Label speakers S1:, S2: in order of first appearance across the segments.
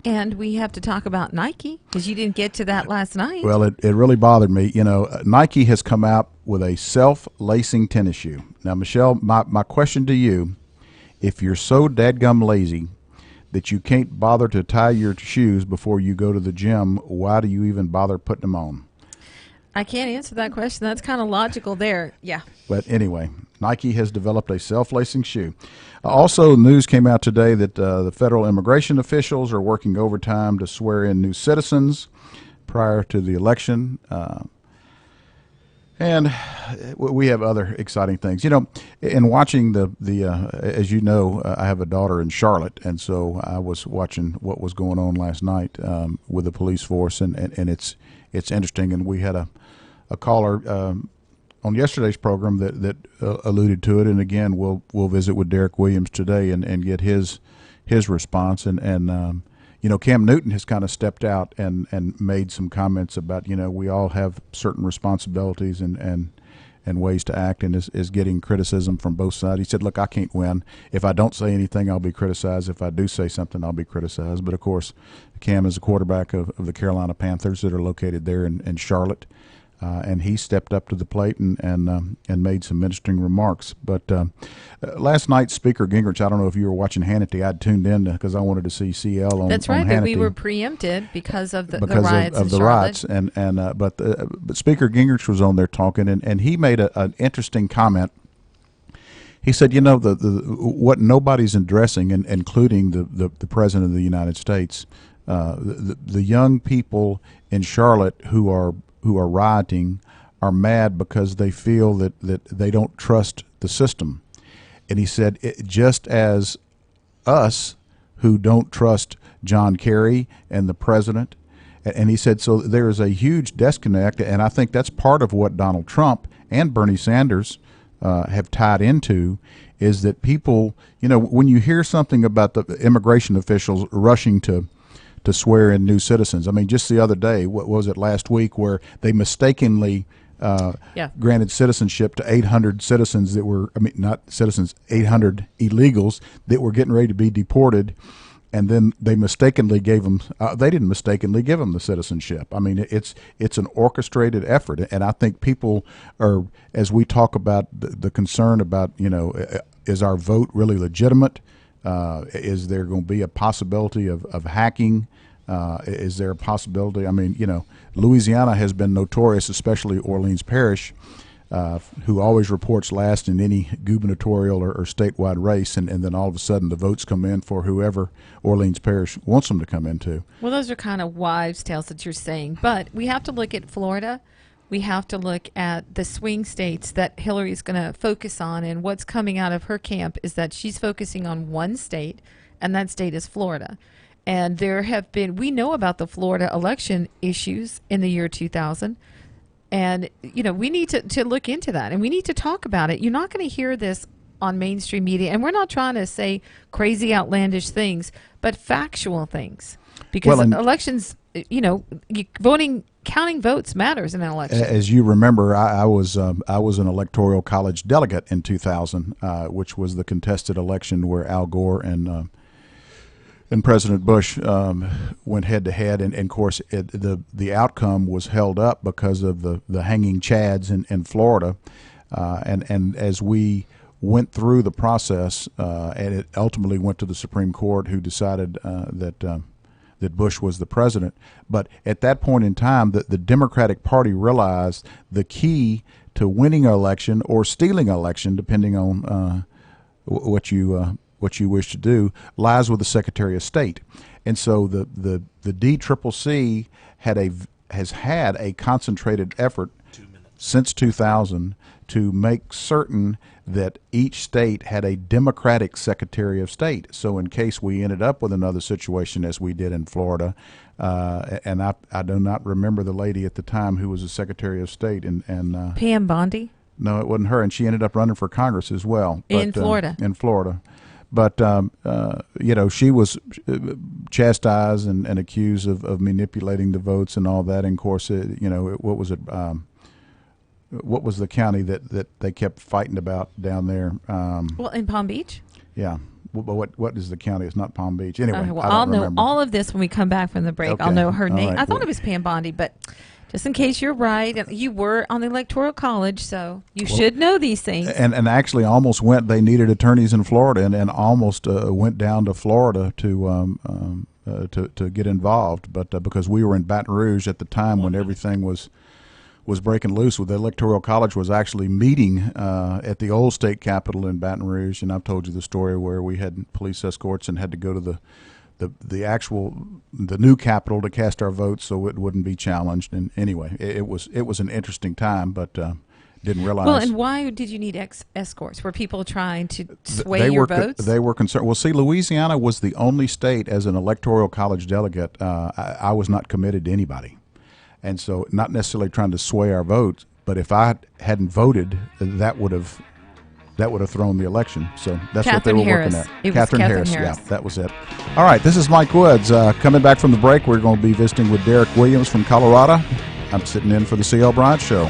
S1: And we have to talk about Nike because you didn't get to that last night.
S2: Well, it really bothered me. You know, Nike has come out with a self-lacing tennis shoe. Now, Michelle, my question to you, if you're so dadgum lazy that you can't bother to tie your shoes before you go to the gym, why do you even bother putting them on?
S1: I can't answer that question. That's kind of logical there. Yeah.
S2: But anyway, Nike has developed a self-lacing shoe. Also, news came out today that the federal immigration officials are working overtime to swear in new citizens prior to the election. And we have other exciting things. You know, in watching as you know, I have a daughter in Charlotte, and so I was watching what was going on last night with the police force, and it's interesting. And we had a caller on yesterday's program that alluded to it, and again, we'll visit with Derek Williams today and get his response. And you know, Cam Newton has kind of stepped out and made some comments about, you know, we all have certain responsibilities and ways to act, and is getting criticism from both sides. He said, look, I can't win. If I don't say anything, I'll be criticized. If I do say something, I'll be criticized. But, of course, Cam is a quarterback of the Carolina Panthers that are located there in Charlotte. And he stepped up to the plate and made some interesting remarks. But last night, Speaker Gingrich, I don't know if you were watching Hannity. I'd tuned in because I wanted to see CL on
S1: That's right,
S2: on
S1: but
S2: Hannity
S1: we were preempted because of the riots
S2: of
S1: in
S2: the
S1: Charlotte.
S2: riots. But Speaker Gingrich was on there talking, and he made an interesting comment. He said, you know, what nobody's addressing, including the President of the United States, the young people in Charlotte who are rioting are mad because they feel that they don't trust the system. And he said, just as us who don't trust John Kerry and the president, and he said, so there is a huge disconnect, and I think that's part of what Donald Trump and Bernie Sanders have tied into, is that people, you know, when you hear something about the immigration officials rushing to swear in new citizens. I mean, just the other day, what was it, last week, where they mistakenly granted citizenship to 800 citizens that were, I mean, not citizens, 800 illegals that were getting ready to be deported, and then they mistakenly gave them, they didn't mistakenly give them the citizenship. I mean, it's an orchestrated effort, and I think people are, as we talk about the concern about, you know, is our vote really legitimate? Is there going to be a possibility of hacking? Is there a possibility? I mean, you know, Louisiana has been notorious, especially Orleans Parish, who always reports last in any gubernatorial or statewide race, and then all of a sudden the votes come in for whoever Orleans Parish wants them to come into.
S1: Well, those are kind of wives' tales that you're saying, but we have to look at Florida. We have to look at the swing states that Hillary is going to focus on, and what's coming out of her camp is that she's focusing on one state, and that state is Florida. And there have been, we know about the Florida election issues in the year 2000, and, you know, we need to look into that, and we need to talk about it. You're not going to hear this on mainstream media, and we're not trying to say crazy, outlandish things, but factual things, because elections, you know, counting votes matters in an election. As
S2: you remember, I was an electoral college delegate in 2000, which was the contested election where Al Gore and President Bush went head to head, and of course the outcome was held up because of the hanging chads in Florida, and as we went through the process, and it ultimately went to the Supreme Court, who decided that Bush was the president. But at that point in time, the Democratic Party realized the key to winning an election or stealing an election, depending on what you wish to do, lies with the Secretary of State. And so the DCCC has had a concentrated effort since 2000 to make certain that each state had a Democratic Secretary of State. So in case we ended up with another situation as we did in Florida, and I do not remember the lady at the time who was the Secretary of State. And
S1: Pam Bondi?
S2: No, it wasn't her, and she ended up running for Congress as well.
S1: In Florida.
S2: In Florida. But, you know, she was chastised and accused of manipulating the votes and all that. And, of course, you know, what was it? What was the county that they kept fighting about down there?
S1: Well, in Palm Beach?
S2: Yeah. what is the county? It's not Palm Beach. Anyway,
S1: Well,
S2: I
S1: I'll
S2: don't
S1: know
S2: remember.
S1: all of this when we come back from the break. I'll
S2: Okay.
S1: know her
S2: All
S1: name.
S2: right.
S1: I thought it was Pam Bondi, but just in case you're right, and you were on the Electoral College, so you should know these things.
S2: And actually almost went. They needed attorneys in Florida, and almost went down to Florida to get involved, but because we were in Baton Rouge at the time when everything was breaking loose, with the Electoral College was actually meeting at the old state capitol in Baton Rouge, and I've told you the story where we had police escorts and had to go to the new capitol to cast our votes so it wouldn't be challenged. And anyway, it was an interesting time, but didn't realize.
S1: Well, and why did you need escorts? Were people trying to sway
S2: they
S1: your
S2: were
S1: votes?
S2: They were concerned. Well, see, Louisiana was the only state as an Electoral College delegate. I was not committed to anybody, and so not necessarily trying to sway our votes. But if I hadn't voted, that would have thrown the election. So that's what they were
S1: Harris.
S2: working at.
S1: It was
S2: Catherine
S1: Catherine
S2: Harris.
S1: Harris.
S2: Yeah, that was it. All right, this is Mike Woods. Coming back from the break, we're going to be visiting with Derek Williams from Colorado. I'm sitting in for the CL Bryant Show.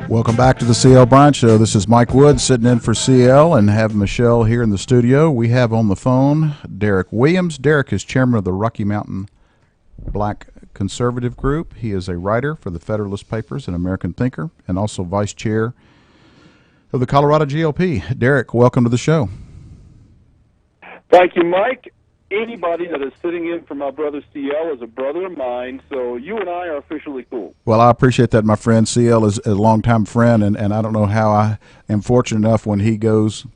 S2: Welcome back to the CL Bryant Show. This is Mike Woods sitting in for CL and have Michelle here in the studio. We have on the phone Derek Williams. Derek is chairman of the Rocky Mountain Black Conservative Group. He is a writer for the Federalist Papers, an American thinker, and also vice chair of the Colorado GOP. Derek, welcome to the show.
S3: Thank you, Mike. Anybody that is sitting in for my brother CL is a brother of mine, so you and I are officially cool.
S2: Well, I appreciate that, my friend. CL is a longtime friend, and I don't know how I am fortunate enough when he goes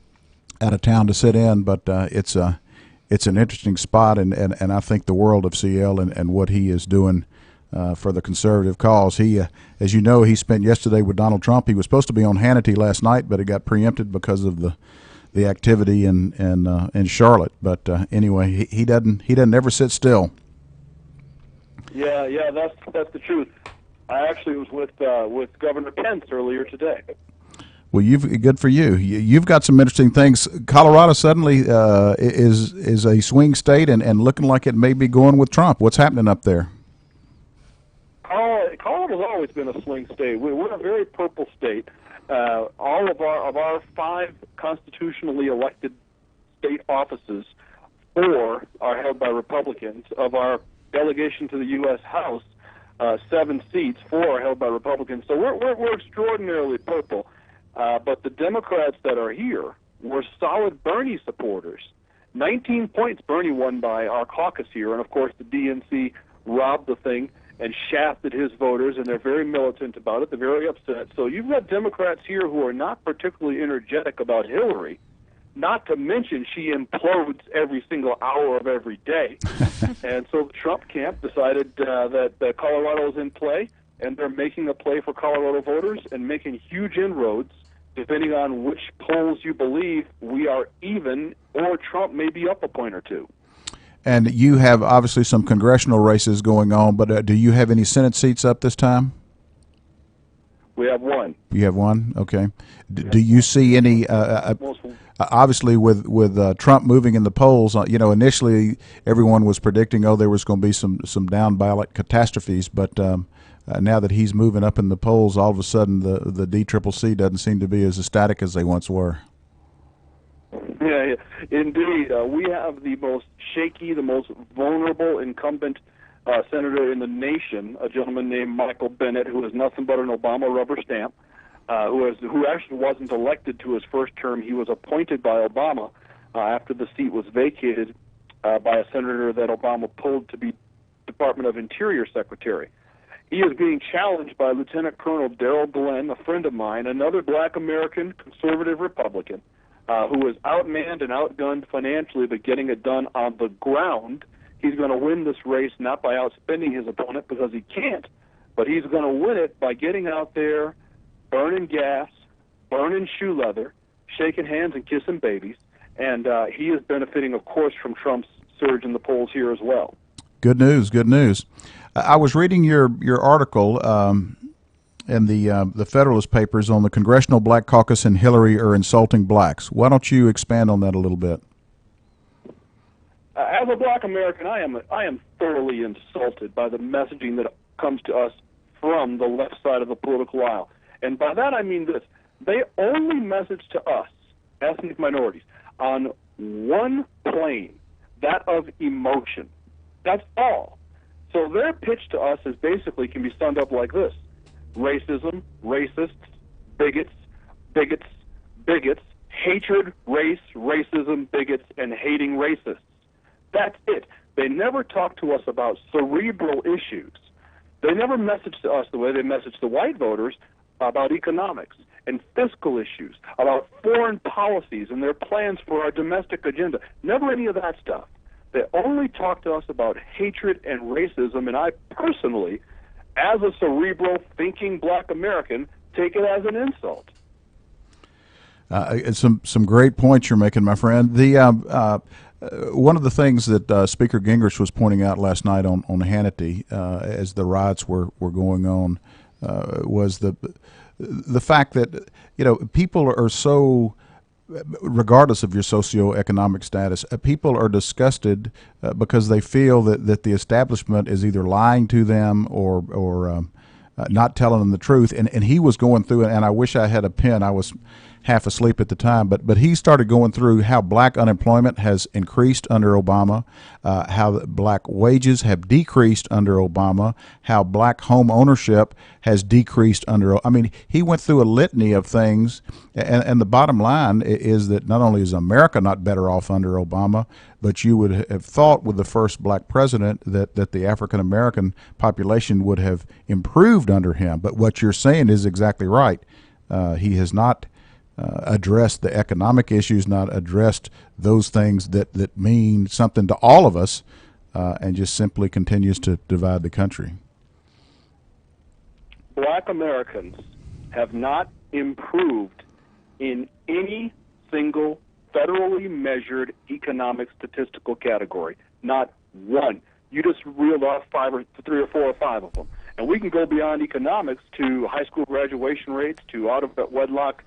S2: out of town to sit in, but it's an interesting spot, and I think the world of CL and what he is doing for the conservative cause. He, as you know, he spent yesterday with Donald Trump. He was supposed to be on Hannity last night, but it got preempted because of the activity in Charlotte. But anyway, he doesn't ever sit still.
S3: Yeah, that's the truth. I actually was with Governor Pence earlier today.
S2: Well, good for you. You've got some interesting things. Colorado suddenly is a swing state and looking like it may be going with Trump. What's happening up there?
S3: Colorado's always been a swing state. We're a very purple state. All of our 5 constitutionally elected state offices, 4 are held by Republicans. Of our delegation to the U.S. House, 7 seats, 4 are held by Republicans. So we're extraordinarily purple. But the Democrats that are here were solid Bernie supporters. 19 points Bernie won by our caucus here, and of course the DNC robbed the thing and shafted his voters, and they're very militant about it. They're very upset. So you've got Democrats here who are not particularly energetic about Hillary, not to mention she implodes every single hour of every day. And so the Trump camp decided that Colorado is in play, and they're making a play for Colorado voters and making huge inroads. Depending on which polls you believe, we are even, or Trump may be up a point or two.
S2: And you have obviously some congressional races going on, but do you have any Senate seats up this time?
S3: We have one.
S2: You have one? Okay. Do you see any, obviously with Trump moving in the polls, initially everyone was predicting, there was going to be some down ballot catastrophes, but now that he's moving up in the polls, all of a sudden the DCCC doesn't seem to be as ecstatic as they once were.
S3: Yeah, indeed. We have the most shaky, the most vulnerable incumbent senator in the nation, a gentleman named Michael Bennet, who is nothing but an Obama rubber stamp, who actually wasn't elected to his first term. He was appointed by Obama after the seat was vacated by a senator that Obama pulled to be Department of Interior Secretary. He is being challenged by Lieutenant Colonel Darrell Glenn, a friend of mine, another black American conservative Republican, who is outmanned and outgunned financially, but getting it done on the ground. He's going to win this race not by outspending his opponent, because he can't, but he's going to win it by getting out there, burning gas, burning shoe leather, shaking hands and kissing babies, and he is benefiting, of course, from Trump's surge in the polls here as well.
S2: Good news, good news. I was reading your article in the Federalist Papers on the Congressional Black Caucus and Hillary are insulting blacks. Why don't you expand on that a little bit?
S3: As a black American, I am thoroughly insulted by the messaging that comes to us from the left side of the political aisle. And by that I mean this. They only message to us, ethnic minorities, on one plane, that of emotion. That's all. So their pitch to us is basically can be summed up like this: racism, racists, bigots, bigots, bigots, hatred, race, racism, bigots, and hating racists. That's it. They never talk to us about cerebral issues. They never message to us the way they message the white voters about economics and fiscal issues, about foreign policies and their plans for our domestic agenda. Never any of that stuff. They only talk to us about hatred and racism, and I personally, as a cerebral, thinking black American, take it as an insult.
S2: Some great points you're making, my friend. One of the things that Speaker Gingrich was pointing out last night on Hannity as the riots were going on was the fact that people are so, regardless of your socioeconomic status, people are disgusted because they feel that the establishment is either lying to them or not telling them the truth. And he was going through it, and I wish I had a pen. I was half asleep at the time. But he started going through how black unemployment has increased under Obama, how black wages have decreased under Obama, how black home ownership has decreased under. I mean, he went through a litany of things, and the bottom line is that not only is America not better off under Obama, but you would have thought with the first black president that the African American population would have improved under him. But what you're saying is exactly right. He has not addressed the economic issues, not addressed those things that mean something to all of us, and just simply continues to divide the country.
S3: Black Americans have not improved in any single federally measured economic statistical category. Not one. You just reeled off three or four or five of them. And we can go beyond economics to high school graduation rates, to out-of-wedlock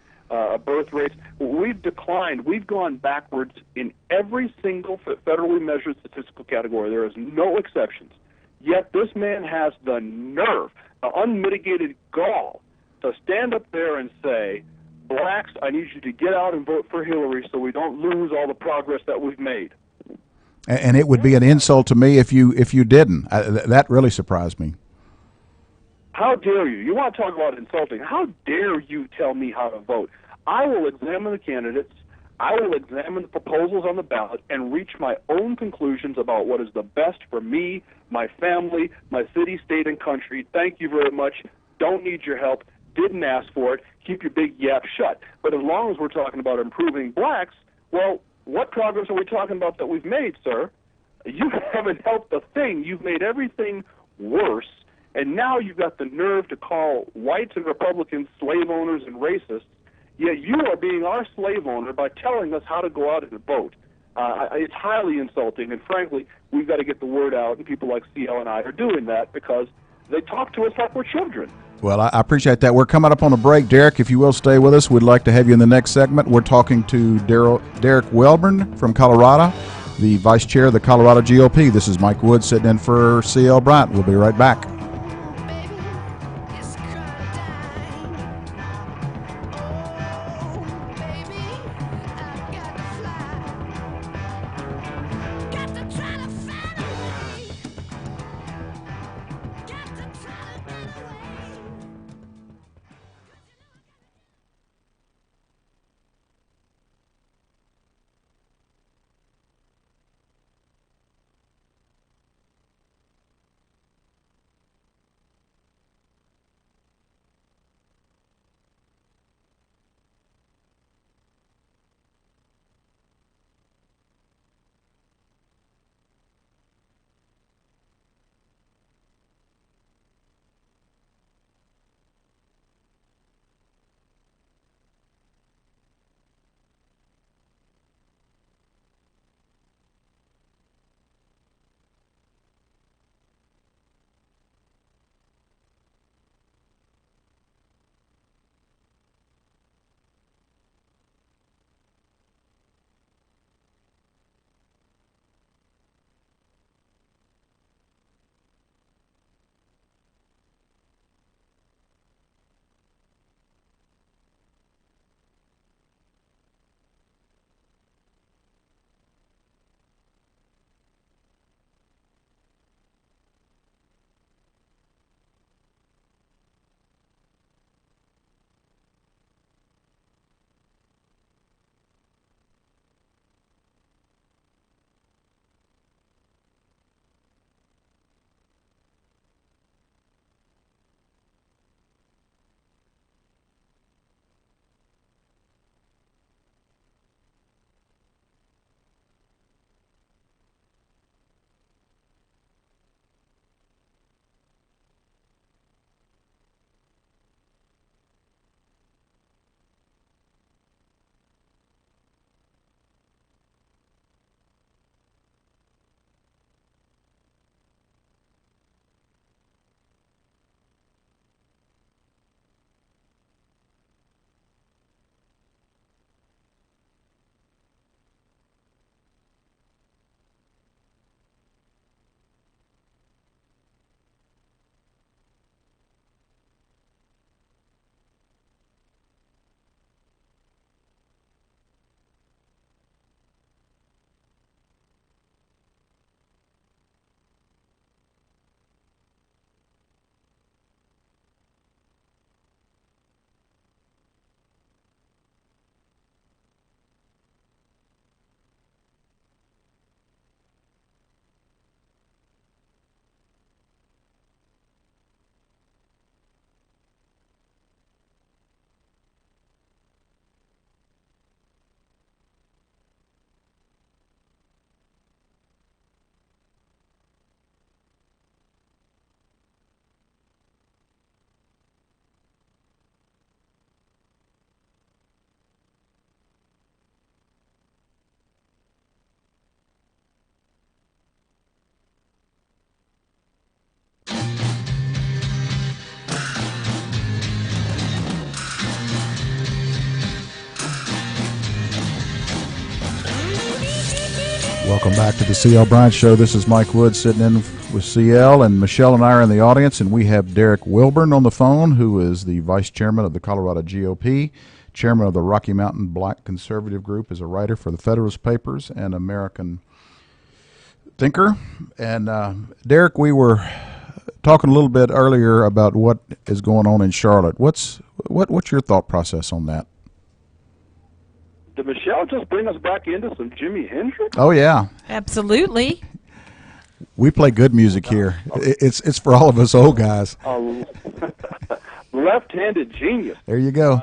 S3: birth rates. We've declined. We've gone backwards in every single federally measured statistical category. There is no exceptions. Yet this man has the nerve, the unmitigated gall, to stand up there and say, blacks, I need you to get out and vote for Hillary so we don't lose all the progress that we've made.
S2: And it would be an insult to me if you didn't. That really surprised me.
S3: How dare you? You want to talk about insulting? How dare you tell me how to vote? I will examine the candidates. I will examine the proposals on the ballot and reach my own conclusions about what is the best for me, my family, my city, state, and country. Thank you very much. Don't need your help. Didn't ask for it. Keep your big yap shut. But as long as we're talking about improving blacks, well, what progress are we talking about that we've made, sir? You haven't helped a thing. You've made everything worse. And now you've got the nerve to call whites and Republicans slave owners and racists. Yet you are being our slave owner by telling us how to go out and vote. It's highly insulting, and frankly, we've got to get the word out, and people like CL and I are doing that because they talk to us like we're children.
S2: Well, I appreciate that. We're coming up on a break. Derek, if you will stay with us, we'd like to have you in the next segment. We're talking to Derek Welburn from Colorado, the vice chair of the Colorado GOP. This is Mike Wood sitting in for CL Bryant. We'll be right back. Welcome back to the CL Bryant Show. This is Mike Wood sitting in with CL, and Michelle and I are in the audience, and we have Derek Wilburn on the phone, who is the vice chairman of the Colorado GOP, chairman of the Rocky Mountain Black Conservative Group, is a writer for the Federalist Papers and American Thinker. And Derek, we were talking a little bit earlier about what is going on in Charlotte. What's your thought process on that?
S3: Did Michelle just bring us back into some Jimi Hendrix?
S2: Oh yeah,
S1: Absolutely.
S2: we play good music here. It's for all of us old guys.
S3: Left-handed genius.
S2: There you go.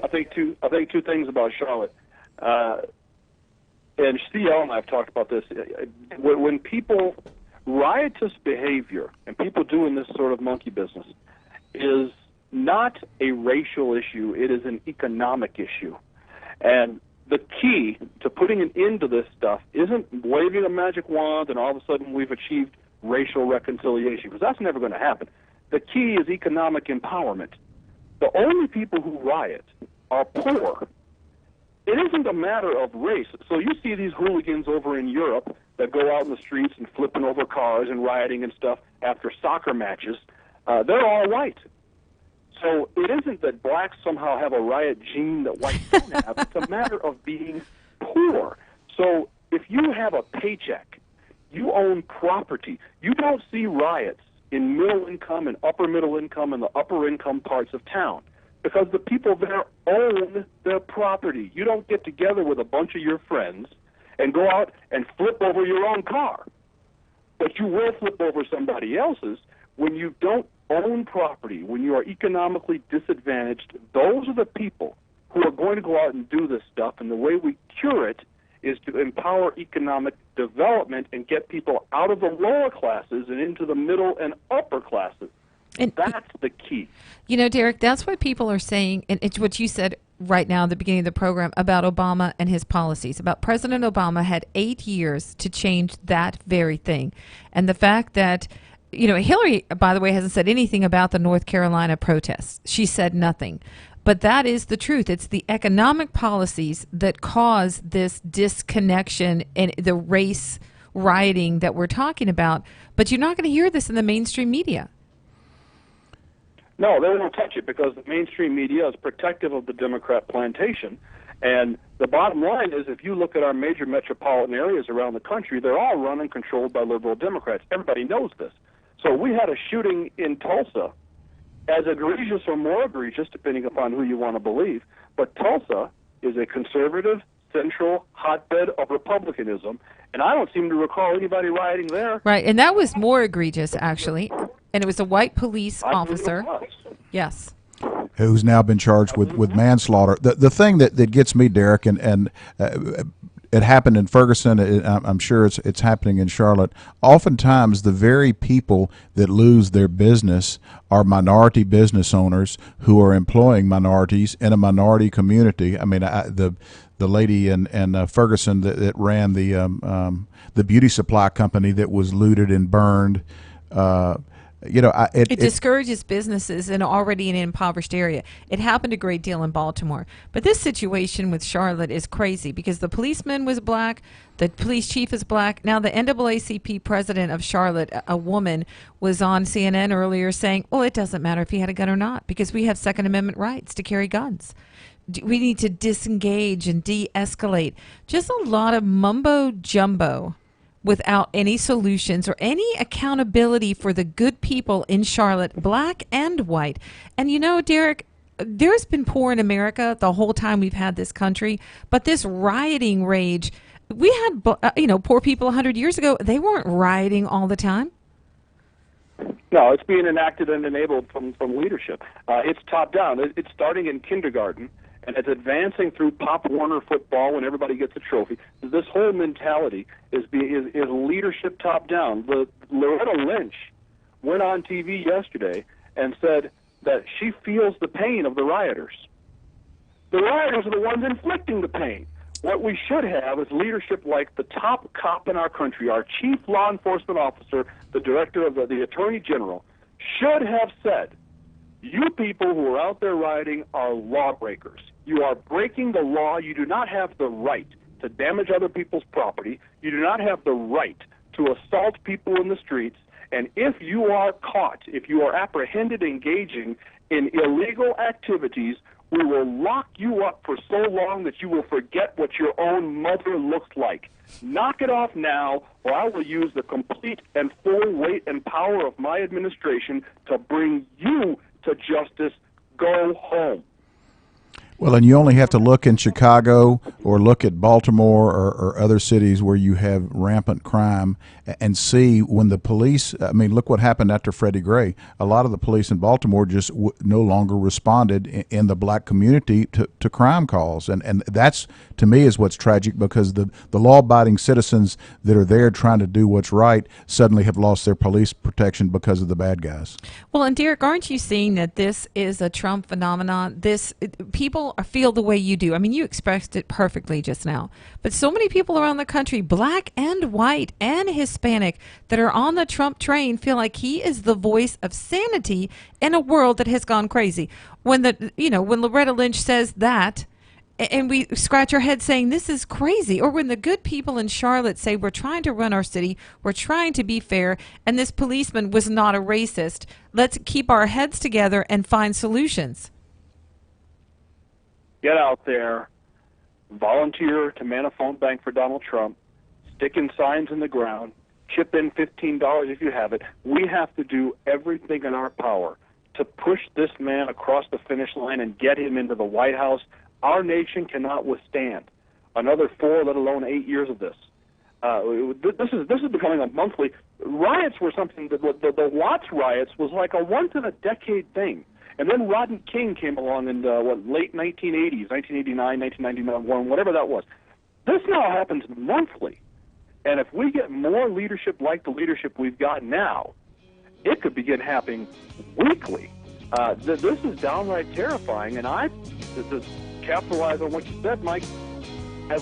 S3: I think two things about Charlotte, and CL and I have talked about this. When people riotous behavior and people doing this sort of monkey business is not a racial issue; it is an economic issue. And the key to putting an end to this stuff isn't waving a magic wand and all of a sudden we've achieved racial reconciliation, because that's never going to happen. The key is economic empowerment. The only people who riot are poor. It isn't a matter of race. So you see these hooligans over in Europe that go out in the streets and flipping over cars and rioting and stuff after soccer matches. They're all white. So it isn't that blacks somehow have a riot gene that whites don't have. It's a matter of being poor. So if you have a paycheck, you own property, you don't see riots in middle income and upper middle income and the upper income parts of town, because the people there own their property. You don't get together with a bunch of your friends and go out and flip over your own car. But you will flip over somebody else's. When you don't own property, when you are economically disadvantaged, those are the people who are going to go out and do this stuff. And the way we cure it is to empower economic development and get people out of the lower classes and into the middle and upper classes. And that's the key.
S1: You know, Derek, that's what people are saying, and it's what you said right now at the beginning of the program about Obama and his policies. About President Obama had 8 years to change that very thing. And the fact that, you know, Hillary, by the way, hasn't said anything about the North Carolina protests. She said nothing. But that is the truth. It's the economic policies that cause this disconnection and the race rioting that we're talking about. But you're not going to hear this in the mainstream media.
S3: No, they won't touch it because the mainstream media is protective of the Democrat plantation. And the bottom line is, if you look at our major metropolitan areas around the country, they're all run and controlled by liberal Democrats. Everybody knows this. So we had a shooting in Tulsa, as egregious or more egregious, depending upon who you want to believe. But Tulsa is a conservative, central hotbed of republicanism, and I don't seem to recall anybody rioting there.
S1: Right, and that was more egregious, actually. And it was a white police officer. Yes.
S2: Who's now been charged with manslaughter. The thing that gets me, Derek, and it happened in Ferguson. I'm sure it's happening in Charlotte. Oftentimes, the very people that lose their business are minority business owners who are employing minorities in a minority community. I mean, the lady in Ferguson that ran the beauty supply company that was looted and burned. It
S1: discourages businesses in already an impoverished area. It happened a great deal in Baltimore. But this situation with Charlotte is crazy because the policeman was black, the police chief is black. Now the NAACP president of Charlotte, a woman, was on CNN earlier saying, well, it doesn't matter if he had a gun or not because we have Second Amendment rights to carry guns. We need to disengage and de-escalate. Just a lot of mumbo-jumbo without any solutions or any accountability for the good people in Charlotte, black and white. And you know, Derek, there's been poor in America the whole time we've had this country, but this rioting rage, we had, poor people 100 years ago, they weren't rioting all the time.
S3: No, it's being enacted and enabled from leadership. It's top down. It's starting in kindergarten, and it's advancing through Pop Warner football when everybody gets a trophy. This whole mentality is leadership top down. Loretta Lynch went on TV yesterday and said that she feels the pain of the rioters. The rioters are the ones inflicting the pain. What we should have is leadership like the top cop in our country, our chief law enforcement officer, the director of the attorney general, should have said, you people who are out there rioting are lawbreakers. You are breaking the law. You do not have the right to damage other people's property. You do not have the right to assault people in the streets. And if you are caught, if you are apprehended engaging in illegal activities, we will lock you up for so long that you will forget what your own mother looks like. Knock it off now, or I will use the complete and full weight and power of my administration to bring you to justice. Go home.
S2: Well, and you only have to look in Chicago or look at Baltimore or other cities where you have rampant crime and see when the police, I mean, look what happened after Freddie Gray. A lot of the police in Baltimore just no longer responded in the black community to crime calls. And that's, to me, is what's tragic, because the law-abiding citizens that are there trying to do what's right suddenly have lost their police protection because of the bad guys.
S1: Well, and Derek, aren't you seeing that this is a Trump phenomenon? People feel the way you do. I mean, you expressed it perfectly just now. But so many people around the country, black and white and Hispanic, that are on the Trump train feel like he is the voice of sanity in a world that has gone crazy. When when Loretta Lynch says that, and we scratch our head saying this is crazy, or when the good people in Charlotte say we're trying to run our city, we're trying to be fair, and this policeman was not a racist, let's keep our heads together and find solutions.
S3: Get out there, volunteer to man a phone bank for Donald Trump, stick in signs in the ground, chip in $15 if you have it. We have to do everything in our power to push this man across the finish line and get him into the White House. Our nation cannot withstand another 4, let alone 8 years of this. This is becoming a monthly. Riots were something that the Watts riots was like a once in a decade thing. And then Rodney King came along in the late 1980s, 1989, 1991, whatever that was. This now happens monthly. And if we get more leadership like the leadership we've got now, it could begin happening weekly. This is downright terrifying. And to capitalize on what you said, Mike.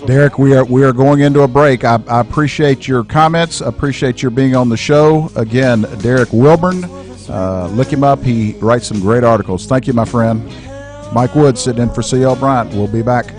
S2: Derek, we are going into a break. I appreciate your comments. I appreciate your being on the show. Again, Derek Wilburn. Look him up. He writes some great articles. Thank you, my friend. Mike Wood sitting in for C.L. Bryant. We'll be back.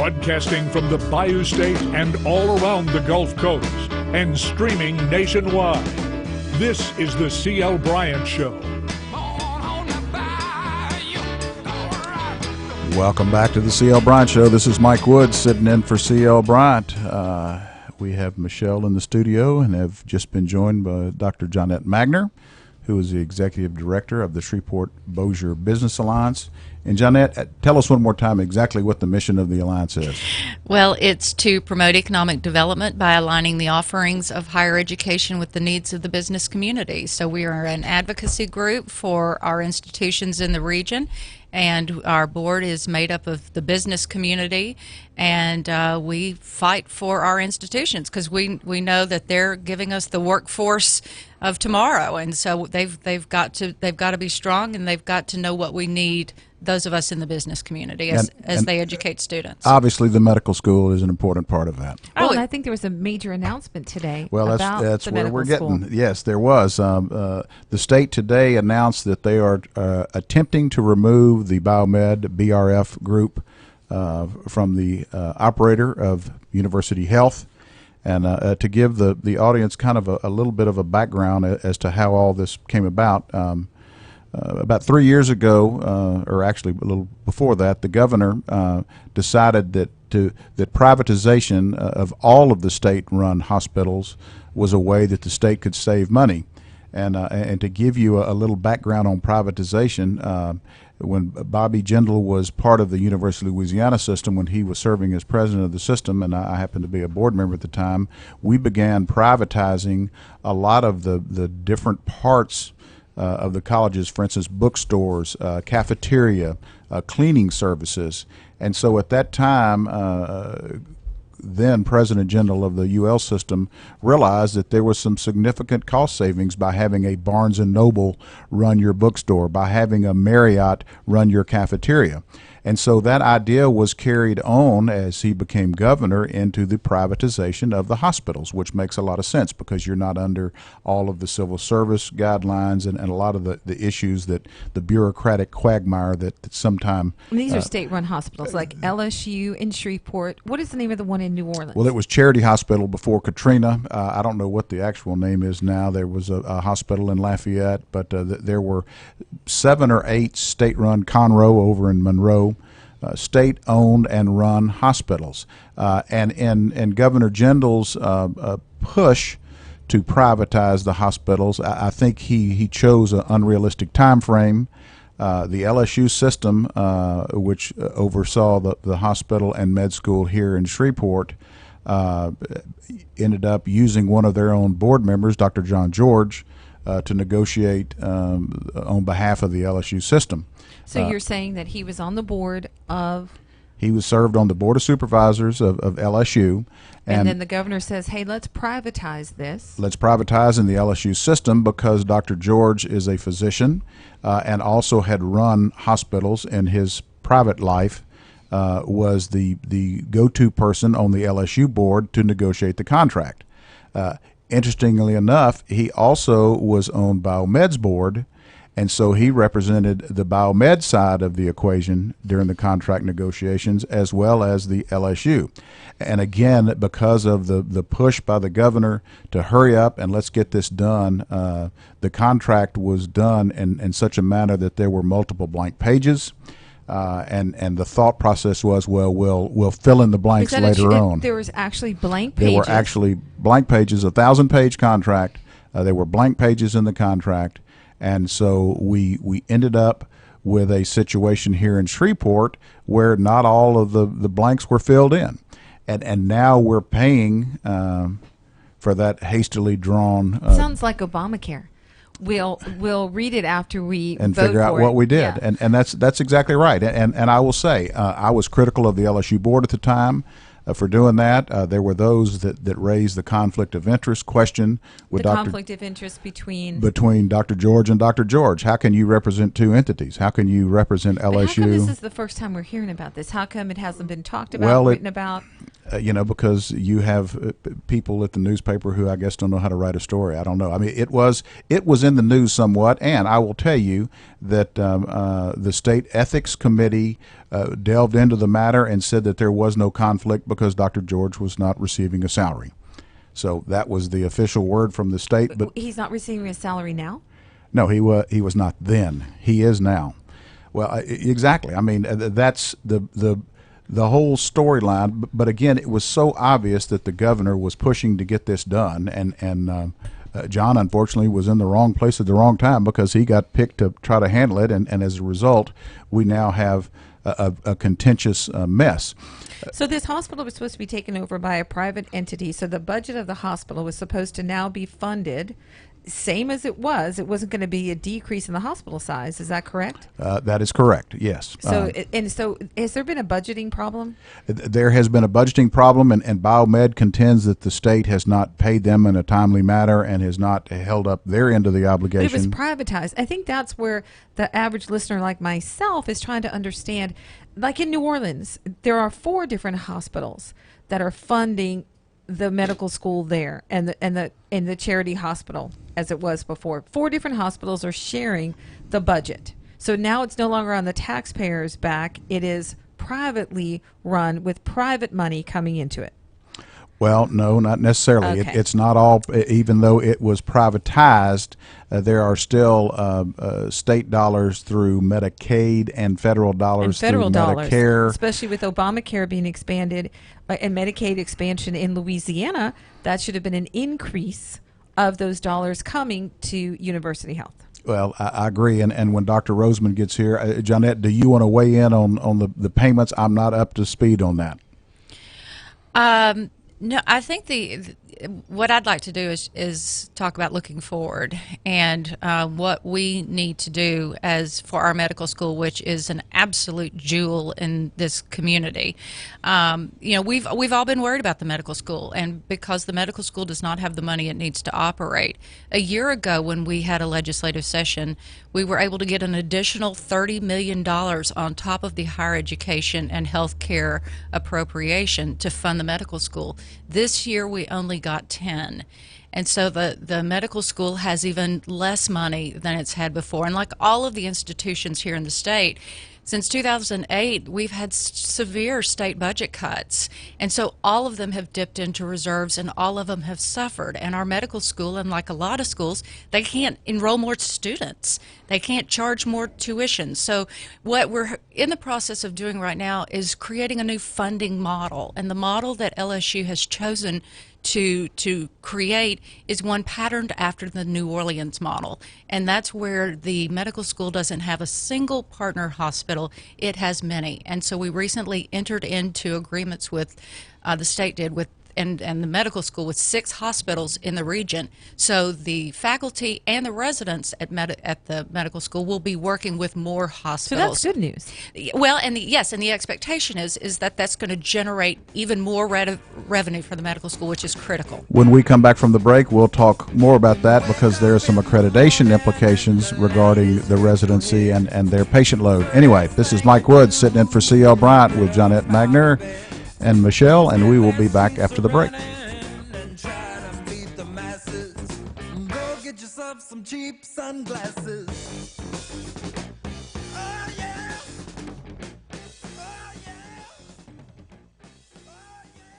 S4: Broadcasting from the Bayou State and all around the Gulf Coast and streaming nationwide. This is The C.L. Bryant Show.
S2: Welcome back to the C.L. Bryant Show. This is Mike Woods sitting in for C.L. Bryant. We have Michelle in the studio and have just been joined by Dr. Jeanette Magner, who is the Executive Director of the Shreveport-Bossier Business Alliance. And Jeanette, tell us one more time exactly what the mission of the Alliance is.
S5: Well, it's to promote economic development by aligning the offerings of higher education with the needs of the business community. So we are an advocacy group for our institutions in the region, and our board is made up of the business community, and we fight for our institutions because we know that they're giving us the workforce of tomorrow, and so they've got to be strong, and they've got to know what we need, those of us in the business community, as they educate students.
S2: Obviously, the medical school is an important part of that.
S1: Oh, and I think there was a major announcement today.
S2: Well,
S1: about
S2: that's
S1: the
S2: where
S1: medical
S2: we're
S1: school.
S2: getting. Yes, there was. The state today announced that they are attempting to remove the Biomed BRF group from the operator of University Health. And to give the audience kind of a little bit of a background as to how all this came about 3 years ago, or actually a little before that, the governor decided that privatization of all of the state-run hospitals was a way that the state could save money. And to give you a little background on privatization, when Bobby Jindal was part of the University of Louisiana system, when he was serving as president of the system, and I happened to be a board member at the time, we began privatizing a lot of the different parts of the colleges, for instance, bookstores, cafeteria, cleaning services. And so at that time, then President Jindal of the UL system realized that there was some significant cost savings by having a Barnes & Noble run your bookstore, by having a Marriott run your cafeteria. And so that idea was carried on as he became governor into the privatization of the hospitals, which makes a lot of sense because you're not under all of the civil service guidelines and a lot of the issues that the bureaucratic quagmire that sometimes.
S1: These are state-run hospitals like LSU in Shreveport. What is the name of the one in New Orleans?
S2: Well, it was Charity Hospital before Katrina. I don't know what the actual name is now. There was a hospital in Lafayette, but there were 7 or 8 state-run, Conroe over in Monroe, state-owned and run hospitals. And in Governor Jindal's push to privatize the hospitals, I think he chose an unrealistic time frame. The LSU system, which oversaw the hospital and med school here in Shreveport, ended up using one of their own board members, Dr. John George, to negotiate on behalf of the LSU system.
S1: So you're saying that he was on the board of...
S2: He was served on the Board of Supervisors of LSU.
S1: And then the governor says, hey, let's privatize this.
S2: Let's privatize in the LSU system because Dr. George is a physician and also had run hospitals in his private life, was the go-to person on the LSU board to negotiate the contract. Interestingly enough, he also was on Biomed's board, and so he represented the Biomed side of the equation during the contract negotiations as well as the LSU. And again, because of the push by the governor to hurry up and let's get this done, the contract was done in such a manner that there were multiple blank pages. And the thought process was, well, we'll fill in the blanks later on.
S1: There was actually blank pages.
S2: There were actually blank pages, 1,000-page contract. There were blank pages in the contract. And so we ended up with a situation here in Shreveport where not all of the blanks were filled in. And now we're paying for that hastily drawn.
S1: Sounds like Obamacare. We'll read it after we
S2: and
S1: vote
S2: figure out
S1: for
S2: what
S1: it.
S2: we did.
S1: Yeah.
S2: And that's exactly right. And I will say, I was critical of the LSU board at the time for doing that. There were those that raised the conflict of interest question with
S1: conflict of interest between
S2: Dr. George and Dr. George. How can you represent two entities? How can you represent LSU?
S1: But how come this is the first time we're hearing about this? How come it hasn't been talked about, written about?
S2: Because you have people at the newspaper who I guess don't know how to write a story. I don't know. I mean, it was in the news somewhat, and I will tell you that the state ethics committee delved into the matter and said that there was no conflict because Dr. George was not receiving a salary. So that was the official word from the state. But
S1: He's not receiving a salary now?
S2: no, he was not then. He is now. Well, exactly. I mean, that's the whole storyline. But again, it was so obvious that the governor was pushing to get this done, and John unfortunately was in the wrong place at the wrong time because he got picked to try to handle it, and as a result, we now have a contentious mess.
S1: So this hospital was supposed to be taken over by a private entity. So the budget of the hospital was supposed to now be funded same as it was. It wasn't going to be a decrease in the hospital size. Is that correct?
S2: That is correct. Yes.
S1: So so has there been a budgeting problem?
S2: There has been a budgeting problem, and Biomed contends that the state has not paid them in a timely manner and has not held up their end of the
S1: But
S2: obligation.
S1: it was privatized. I think that's where the average listener like myself is trying to understand. Like in New Orleans, there are 4 different hospitals that are funding the medical school there and the charity hospital as it was before. 4 different hospitals are sharing the budget. So now it's no longer on the taxpayers' back. It is privately run with private money coming into it.
S2: Well, no, not necessarily.
S1: Okay.
S2: It's not all, even though it was privatized, there are still state dollars through Medicaid and federal dollars through Medicare.
S1: Especially with Obamacare being expanded and Medicaid expansion in Louisiana, that should have been an increase of those dollars coming to University Health.
S2: Well, I agree. And when Dr. Roseman gets here, Johnette, do you want to weigh in on the payments? I'm not up to speed on that.
S5: No, I think what I'd like to do is talk about looking forward and what we need to do as for our medical school, which is an absolute jewel in this community. We've all been worried about the medical school, and because the medical school does not have the money it needs to operate. A year ago, when we had a legislative session, we were able to get an additional $30 million on top of the higher education and health care appropriation to fund the medical school. This year we only got 10. And so the medical school has even less money than it's had before. And like all of the institutions here in the state, since 2008, we've had severe state budget cuts. And so all of them have dipped into reserves and all of them have suffered. And our medical school, and like a lot of schools, they can't enroll more students. They can't charge more tuition. So what we're in the process of doing right now is creating a new funding model. And the model that LSU has chosen to create is one patterned after the New Orleans model. And that's where the medical school doesn't have a single partner hospital. It has many. And so we recently entered into agreements with, the state did, with and the medical school with 6 hospitals in the region. So the faculty and the residents at the medical school will be working with more hospitals.
S1: So that's good news.
S5: Well, and the expectation is that that's going to generate even more revenue for the medical school, which is critical.
S2: When we come back from the break, we'll talk more about that because there are some accreditation implications regarding the residency and their patient load. Anyway, this is Mike Woods sitting in for C.L. Bryant with Johnette Magner and Michelle, and we will be back after the break.
S6: Some cheap sunglasses. Oh yeah. Oh yeah. Oh yeah.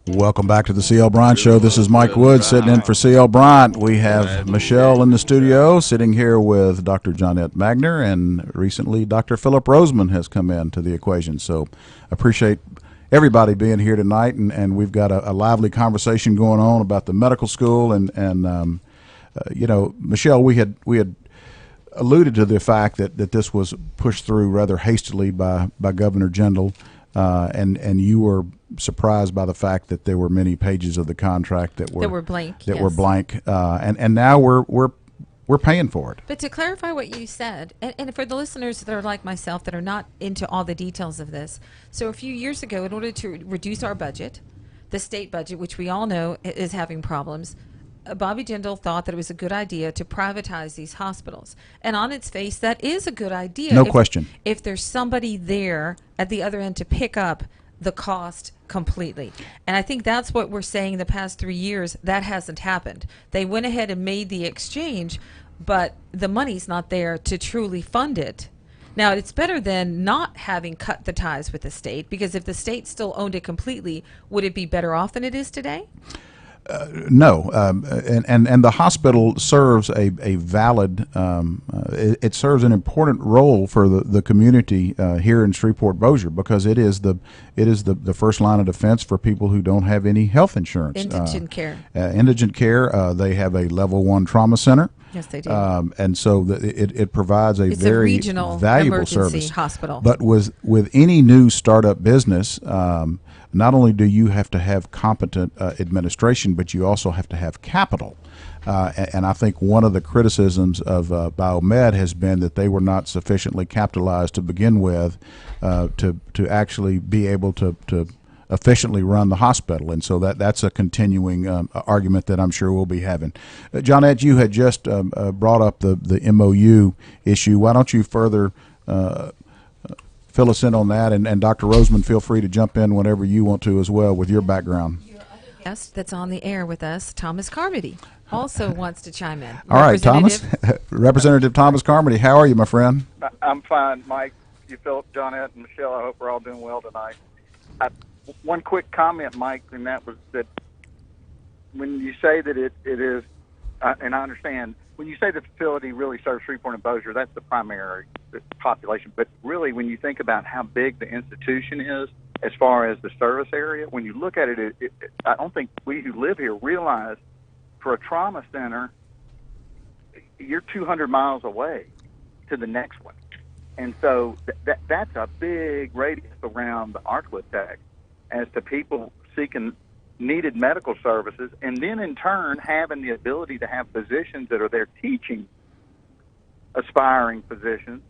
S2: Welcome back to the C.L. Bryant Show. This is Mike Wood sitting in for C.L. Bryant. We have Michelle in the studio sitting here with Dr. Johnette Magner, and recently Dr. Philip Roseman has come into the equation. So appreciate everybody being here tonight, and we've got a lively conversation going on about the medical school. And you know, Michelle, we had alluded to the fact that this was pushed through rather hastily by Governor Jindal, and you were surprised by the fact that there were many pages of the contract that were
S1: blank.
S2: were blank, and now we're paying for it.
S1: But to clarify what you said, and for the listeners that are like myself that are not into all the details of this, so a few years ago, in order to reduce our budget, the state budget, which we all know is having problems, Bobby Jindal thought that it was a good idea to privatize these hospitals. And on its face, that is a good idea.
S2: No question.
S1: If there's somebody there at the other end to pick up the cost completely. And I think that's what we're saying the past 3 years. That hasn't happened. They went ahead and made the exchange, but the money's not there to truly fund it. Now, it's better than not having cut the ties with the state, because if the state still owned it completely, would it be better off than it is today?
S2: No, and the hospital serves a valid, it serves an important role for the community here in Shreveport-Bossier, because it is the first line of defense for people who don't have any health insurance.
S1: Indigent care.
S2: Indigent care. They have a level 1 trauma center.
S1: Yes, they do.
S2: And so it provides a
S1: It's
S2: very
S1: a regional
S2: valuable
S1: emergency
S2: service.
S1: hospital.
S2: But with any new startup business, not only do you have to have competent administration, but you also have to have capital. And I think one of the criticisms of Biomed has been that they were not sufficiently capitalized to begin with to actually be able to efficiently run the hospital. And so that's a continuing argument that I'm sure we'll be having. Johnette, you had just brought up the MOU issue. Why don't you further fill us in on that, and Dr. Roseman, feel free to jump in whenever you want to as well with your background.
S1: Guest that's on the air with us, Thomas Carmody, also wants to chime in.
S2: All right, Thomas. Representative Thomas Carmody, how are you, my friend?
S7: I'm fine, Mike. You, Philip, Johnette, and Michelle, I hope we're all doing well tonight. One quick comment, Mike, and that was that when you say that it is, and I understand, when you say the facility really serves Shreveport and Bossier, that's the primary population. But really, when you think about how big the institution is as far as the service area, when you look at it, I don't think we who live here realize for a trauma center, you're 200 miles away to the next one. And so that's a big radius around the Arclitech as to people seeking needed medical services, and then in turn having the ability to have physicians that are there teaching aspiring physicians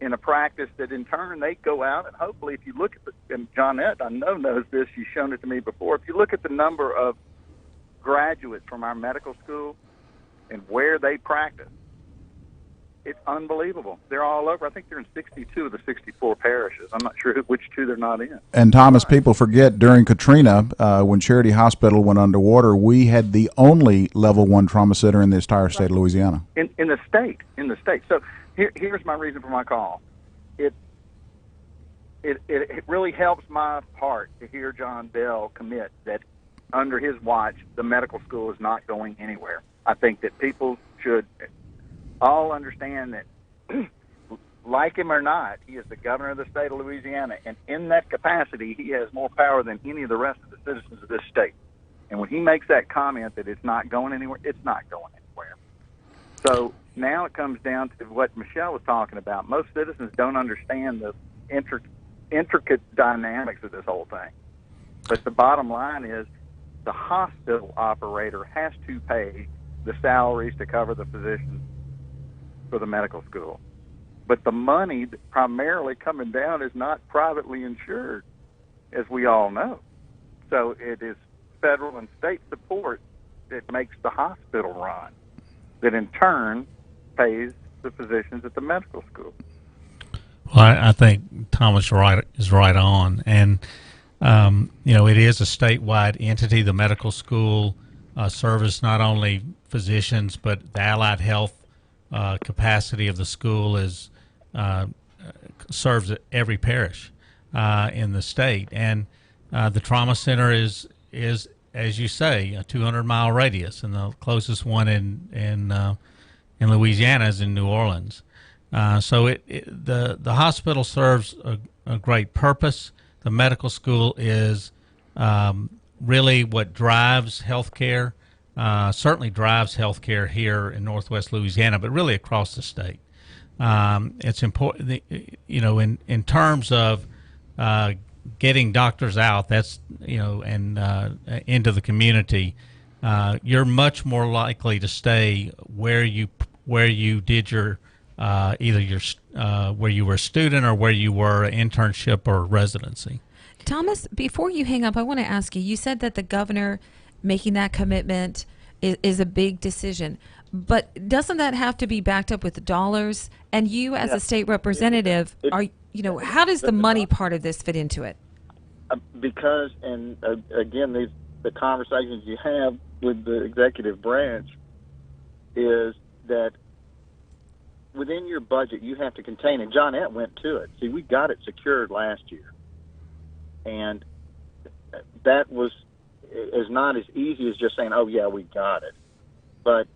S7: in a practice that in turn they go out and hopefully, if you look at and Johnette, I know knows this, you've shown it to me before, if you look at the number of graduates from our medical school and where they practice, it's unbelievable. They're all over. I think they're in 62 of the 64 parishes. I'm not sure which two they're not in.
S2: And Thomas, people forget during Katrina, when Charity Hospital went underwater, we had the only level 1 trauma center in the entire state of Louisiana.
S7: In the state. So here's my reason for my call. It really helps my heart to hear John Bell commit that under his watch, the medical school is not going anywhere. I think that people should all understand that, like him or not, he is the governor of the state of Louisiana, and in that capacity, he has more power than any of the rest of the citizens of this state. And when he makes that comment that it's not going anywhere, it's not going anywhere. So now it comes down to what Michelle was talking about. Most citizens don't understand the intricate dynamics of this whole thing. But the bottom line is the hospital operator has to pay the salaries to cover the physicians for the medical school. But the money primarily coming down is not privately insured, as we all know. So it is federal and state support that makes the hospital run, that in turn pays the physicians at the medical school.
S8: Well, I think Thomas is right on. And, it is a statewide entity. The medical school service not only physicians, but the allied health capacity of the school is serves every parish in the state, and the trauma center is as you say, a 200-mile radius, and the closest one in Louisiana is in New Orleans. So the hospital serves a great purpose. The medical school is really what drives healthcare. Certainly drives healthcare here in Northwest Louisiana, but really across the state. It's important, in terms of getting doctors out. That's and into the community. You're much more likely to stay where you did your either your where you were a student or where you were an internship or residency.
S1: Thomas, before you hang up, I want to ask you. You said that the governor making that commitment is a big decision, but doesn't that have to be backed up with dollars? And you, as a state representative, how does the money part of this fit into it?
S7: Because, and again, the conversations you have with the executive branch is that within your budget you have to contain, and Johnette went to it. See, we got it secured last year, and that is not as easy as just saying, oh yeah, we got it. But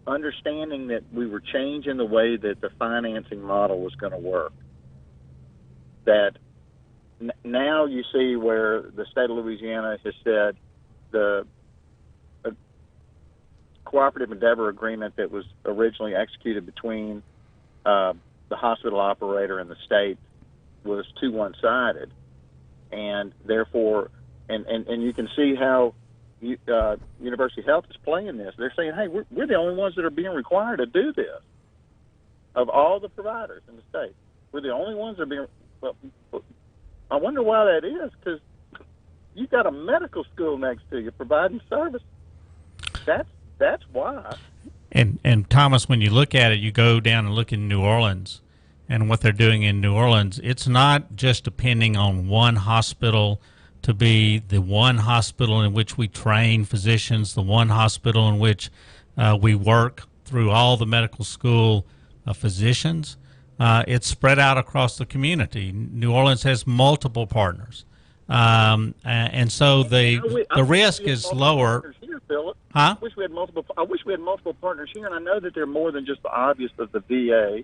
S7: understanding that we were changing the way that the financing model was going to work, that now you see where the state of Louisiana has said the cooperative endeavor agreement that was originally executed between the hospital operator and the state was too one-sided, and therefore, and you can see how University Health is playing this. They're saying, hey, we're the only ones that are being required to do this. Of all the providers in the state, we're the only ones that are being. Well, I wonder why that is, because you've got a medical school next to you providing service. That's why.
S8: And Thomas, when you look at it, you go down and look in New Orleans, and what they're doing in New Orleans. It's not just depending on one hospital to be the one hospital in which we train physicians, the one hospital in which we work through all the medical school physicians. It's spread out across the community. New Orleans has multiple partners, and so the risk is lower.
S7: Here, Philip.
S8: Huh?
S7: I wish we had multiple partners here, and I know that they're more than just the obvious of the VA.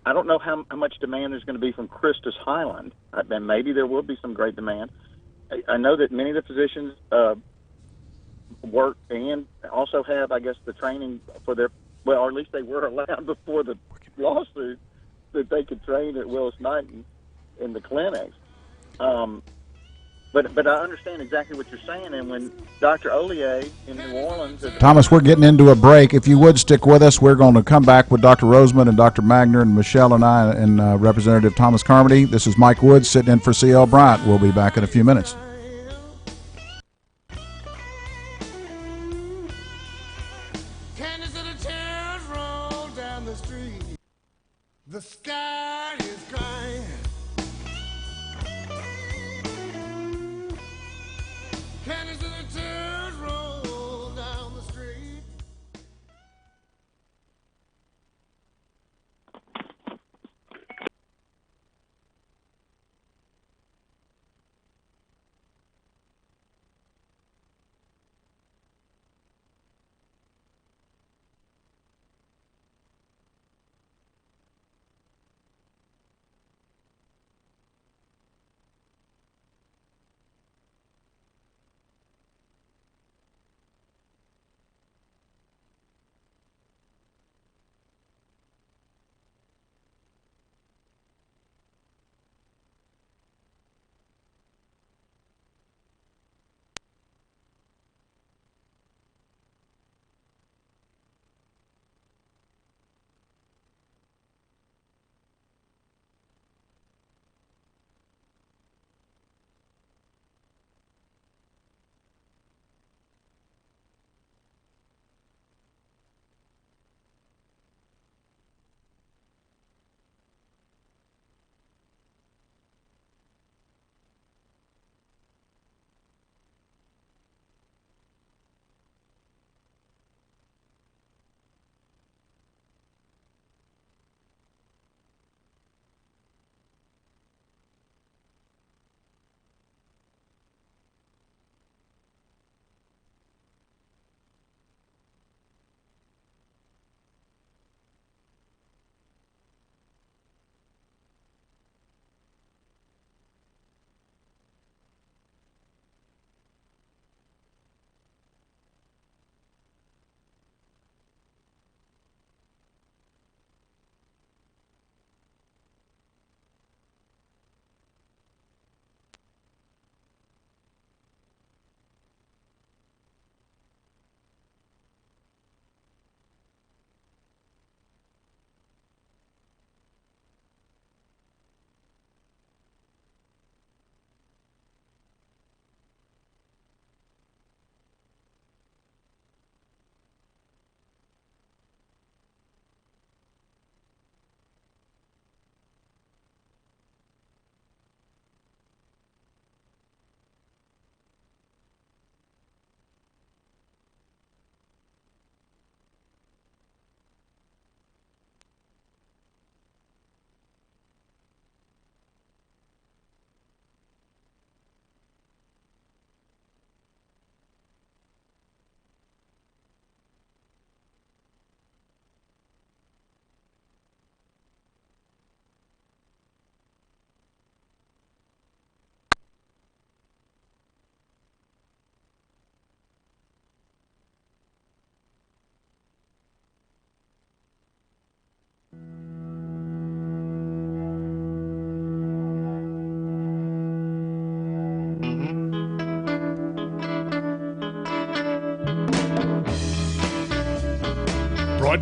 S7: I don't know how much demand there's going to be from Christus Highland, and maybe there will be some great demand. I know that many of the physicians work and also have, I guess, the training for their, well, or at least they were allowed before the lawsuit that they could train at Willis Knighton in the clinics. But I understand exactly what you're saying, and when Dr. Ollier in New Orleans...
S2: Thomas, we're getting into a break. If you would stick with us, we're going to come back with Dr. Roseman and Dr. Magner and Michelle and I and Representative Thomas Carmody. This is Mike Woods sitting in for C.L. Bryant. We'll be back in a few minutes.
S6: The sky is crying. Cannons and the tears roll down the street.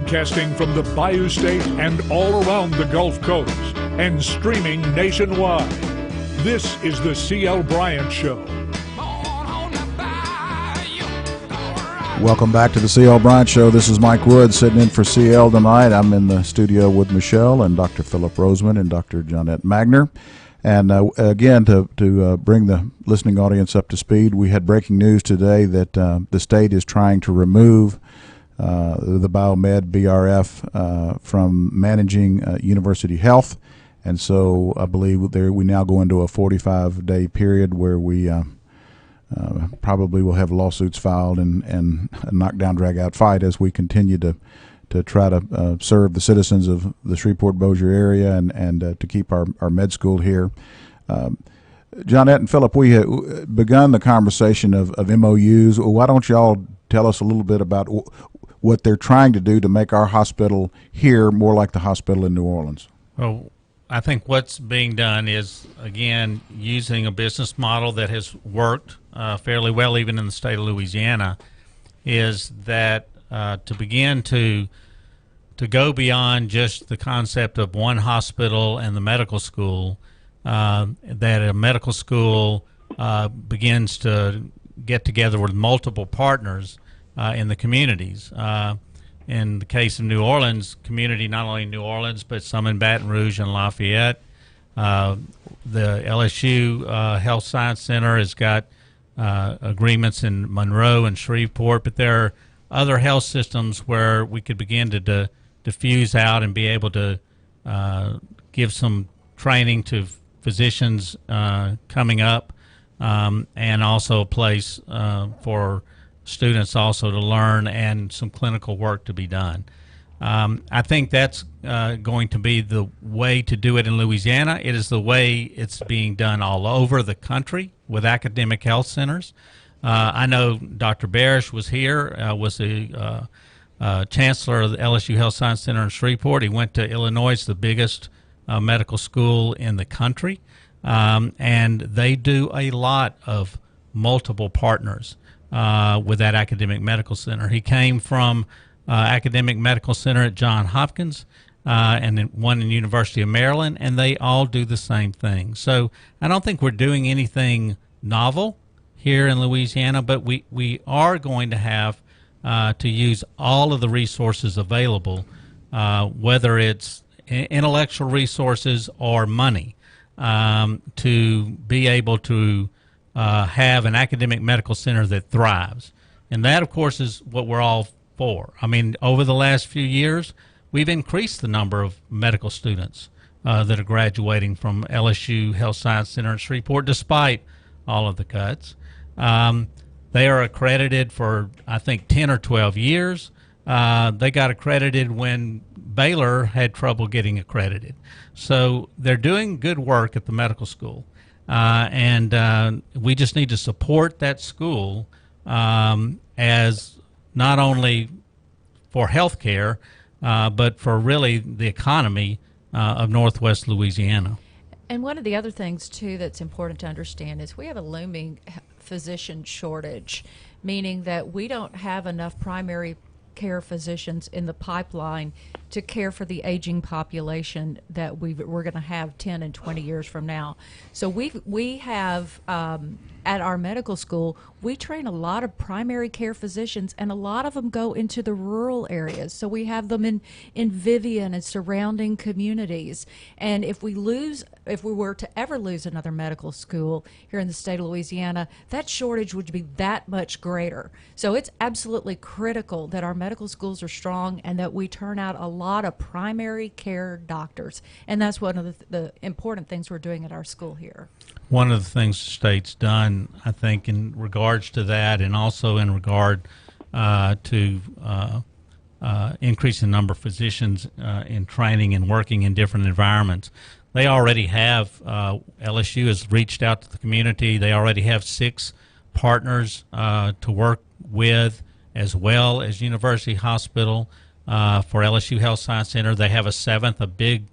S4: Broadcasting from the Bayou State and all around the Gulf Coast and streaming nationwide. This is the C.L. Bryant Show.
S2: Welcome back to the C.L. Bryant Show. This is Mike Wood sitting in for C.L. tonight. I'm in the studio with Michelle and Dr. Philip Roseman and Dr. Johnette Magner. And again, to bring the listening audience up to speed, we had breaking news today that the state is trying to remove the Biomed BRF from managing university health. And so I believe we now go into a 45-day period where we probably will have lawsuits filed and a knockdown, drag-out fight as we continue to try to serve the citizens of the Shreveport-Bossier area and to keep our med school here. Johnette and Philip, we have begun the conversation of MOUs. Why don't y'all tell us a little bit about what they're trying to do to make our hospital here more like the hospital in New Orleans?
S8: Well, I think what's being done is, again, using a business model that has worked fairly well even in the state of Louisiana, is that to begin to go beyond just the concept of one hospital and the medical school, that a medical school begins to get together with multiple partners in the communities. In the case of New Orleans community, not only New Orleans, but some in Baton Rouge and Lafayette. The LSU Health Science Center has got agreements in Monroe and Shreveport, but there are other health systems where we could begin to diffuse out and be able to give some training to physicians coming up, and also a place for students also to learn and some clinical work to be done. I think that's going to be the way to do it in Louisiana. It is the way it's being done all over the country with academic health centers. I know Dr. Barish was here, was the chancellor of the LSU Health Science Center in Shreveport. He went to Illinois, the biggest medical school in the country, and they do a lot of multiple partners with that academic medical center. He came from academic medical center at Johns Hopkins and then one in University of Maryland, and they all do the same thing. So I don't think we're doing anything novel here in Louisiana, but we are going to have to use all of the resources available, whether it's intellectual resources or money, to be able to have an academic medical center that thrives. And that, of course, is what we're all for. I mean, over the last few years, we've increased the number of medical students that are graduating from LSU Health Science Center in Shreveport, despite all of the cuts. They are accredited for, I think, 10 or 12 years. They got accredited when Baylor had trouble getting accredited. So they're doing good work at the medical school. And we just need to support that school as not only for health care, but for really the economy of Northwest Louisiana.
S5: And one of the other things, too, that's important to understand is we have a looming physician shortage, meaning that we don't have enough primary care physicians in the pipeline to care for the aging population that we're going to have 10 and 20 years from now. So we have at our medical school, we train a lot of primary care physicians, and a lot of them go into the rural areas. So we have them in Vivian and surrounding communities. And if we were to ever lose another medical school here in the state of Louisiana, that shortage would be that much greater. So it's absolutely critical that our medical schools are strong and that we turn out a lot of primary care doctors. And that's one of the important things we're doing at our school here.
S8: One of the things the state's done, I think, in regards to that, and also in regard to increasing the number of physicians in training and working in different environments, they already have, LSU has reached out to the community. They already have 6 partners to work with, as well as University Hospital for LSU Health Science Center. They have a 7th, a big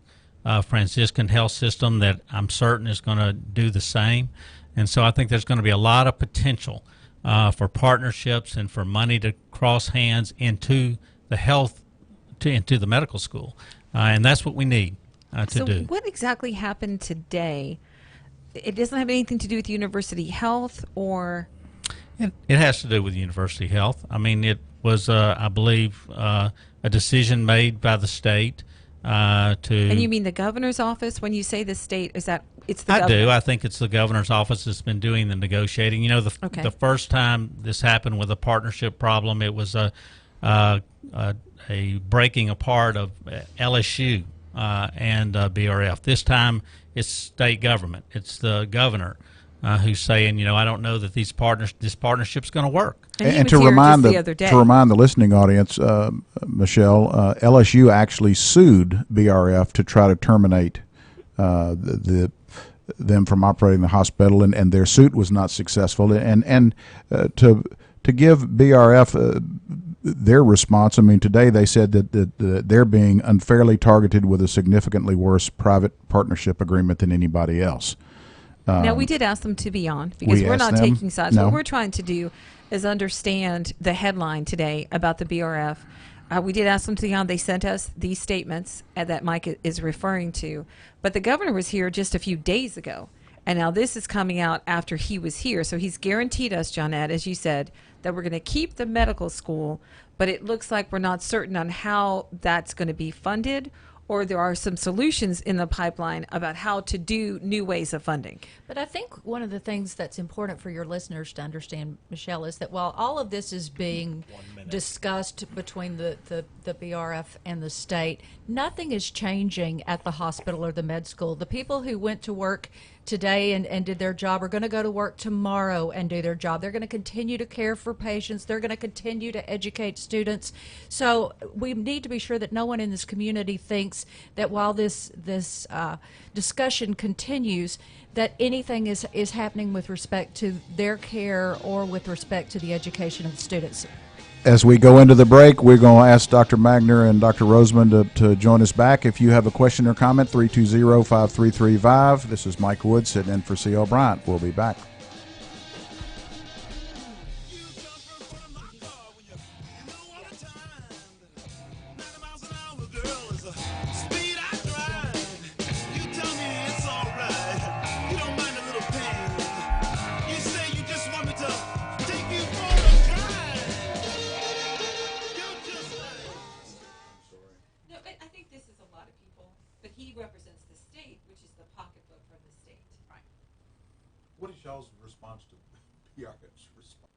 S8: Franciscan health system that I'm certain is going to do the same. And so I think there's going to be a lot of potential for partnerships and for money to cross hands into the health into the medical school, and that's what we need to
S1: So,
S8: do.
S1: what exactly happened today? It doesn't have anything to do with university health, or
S8: It has to do with university health. I mean, it was, I believe, a decision made by the state to.
S1: and you mean the governor's office? When you say the state, is that it's the
S8: I
S1: governor?
S8: do. I think it's the governor's office that's been doing the negotiating. You know,
S1: Okay.
S8: the first time this happened with a partnership problem, it was a breaking apart of LSU and BRF. This time, it's state government. It's the governor who's saying, you know, I don't know that this partnership's going to work.
S1: And he
S2: And
S1: was
S2: to
S1: here
S2: remind
S1: just the other day.
S2: to remind the listening audience, Michelle, LSU actually sued BRF to try to terminate them from operating the hospital, and their suit was not successful. And to give BRF their response, I mean, today they said that they're being unfairly targeted with a significantly worse private partnership agreement than anybody else.
S1: Now, we did ask them to be on because
S2: we
S1: we're
S2: asked
S1: not
S2: them?
S1: taking sides.
S2: No.
S1: What we're trying to do is understand the headline today about the BRF. We did ask them to be on. They sent us these statements that Mike is referring to. But the governor was here just a few days ago. And now this is coming out after he was here. So he's guaranteed us, Johnette, as you said, that we're going to keep the medical school. But it looks like we're not certain on how that's going to be funded, or there are some solutions in the pipeline about how to do new ways of funding.
S5: But I think one of the things that's important for your listeners to understand, Michelle, is that while all of this is being discussed between the BRF and the state, nothing is changing at the hospital or the med school. The people who went to work today and did their job are going to go to work tomorrow and do their job. They're going to continue to care for patients. They're going to continue to educate students. So we need to be sure that no one in this community thinks that while this discussion continues, that anything is happening with respect to their care or with respect to the education of the students.
S2: As we go into the break, we're going to ask Dr. Magner and Dr. Roseman to join us back. If you have a question or comment, 320-5335. This is Mike Wood sitting in for C.L. Bryant. We'll be back.
S1: No, I think this is a lot of people, but he represents the state, which is the pocketbook from the state. Right.
S2: What is y'all's response to PRF's response?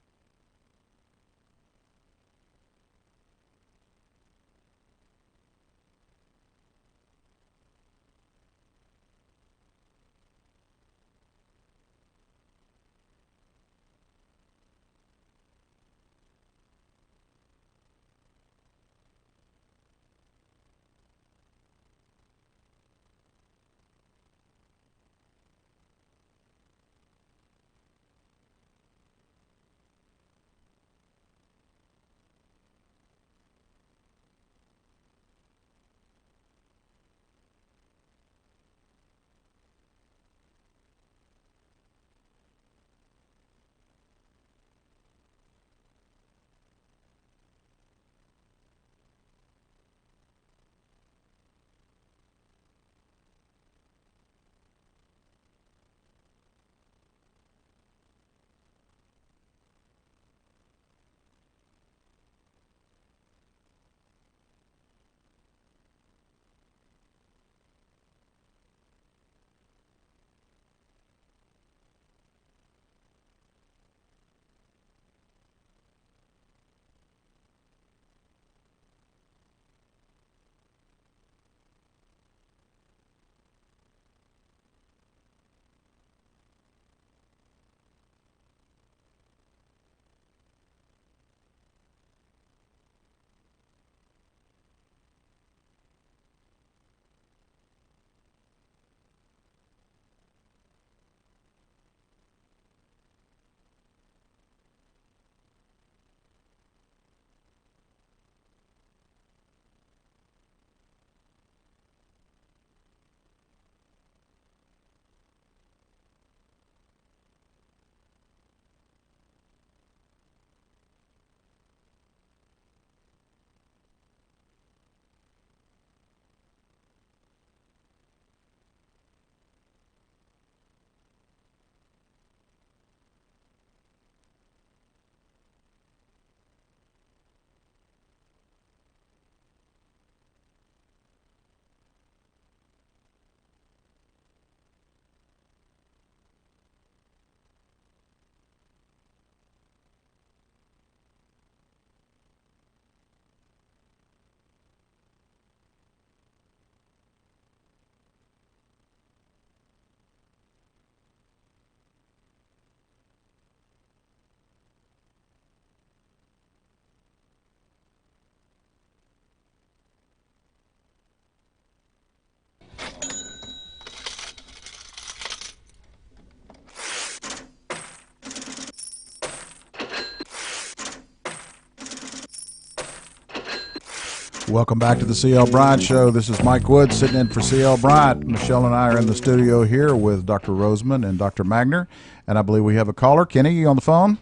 S2: Welcome back to the C.L. Bryant Show. This is Mike Wood sitting in for C.L. Bryant. Michelle and I are in the studio here with Dr. Roseman and Dr. Magner, and I believe we have a caller. Kenny, you on the phone?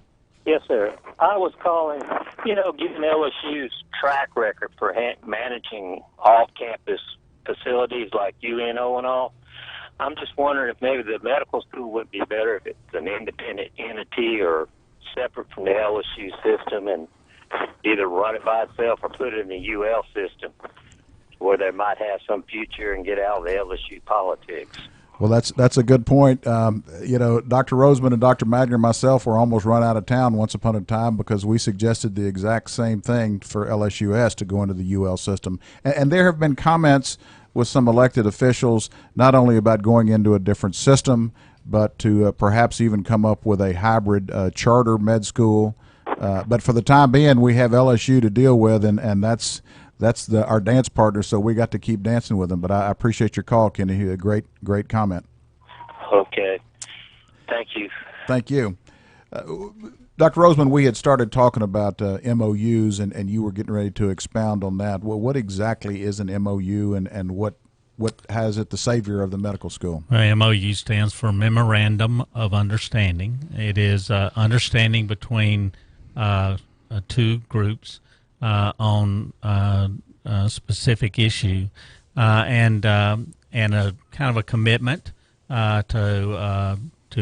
S9: Yes, sir. I was calling, given LSU's track record for managing off-campus facilities like UNO and all, I'm just wondering if maybe the medical school would be better if it's an independent entity or separate from the LSU system, and either run it by itself or put it in the UL system where they might have some future and get out of the LSU politics.
S2: Well, that's a good point. Dr. Roseman and Dr. Magner and myself were almost run out of town once upon a time because we suggested the exact same thing for LSUS to go into the UL system. And there have been comments with some elected officials not only about going into a different system, but to perhaps even come up with a hybrid charter med school. But for the time being, we have LSU to deal with, and that's our dance partner, so we got to keep dancing with them. But I appreciate your call, Kenny. A great comment.
S9: Okay. Thank you.
S2: Thank you. Dr. Roseman, we had started talking about MOUs, and you were getting ready to expound on that. Well, what exactly is an MOU, and what has it the savior of the medical school?
S8: MOU stands for Memorandum of Understanding. It is understanding between two groups on a specific issue, and a kind of a commitment to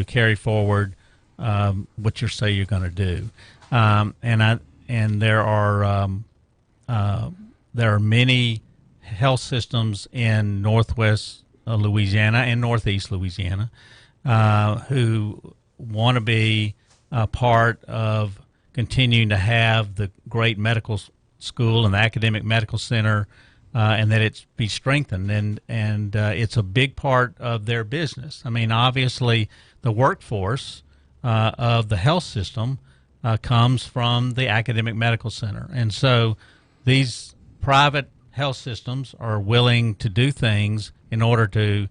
S8: carry forward what you say you're going to do. And there are many health systems in Northwest Louisiana and Northeast Louisiana who want to be a part of continuing to have the great medical school and the academic medical center, and that it be strengthened. And it's a big part of their business. I mean, obviously, the workforce of the health system comes from the academic medical center. And so these private health systems are willing to do things in order to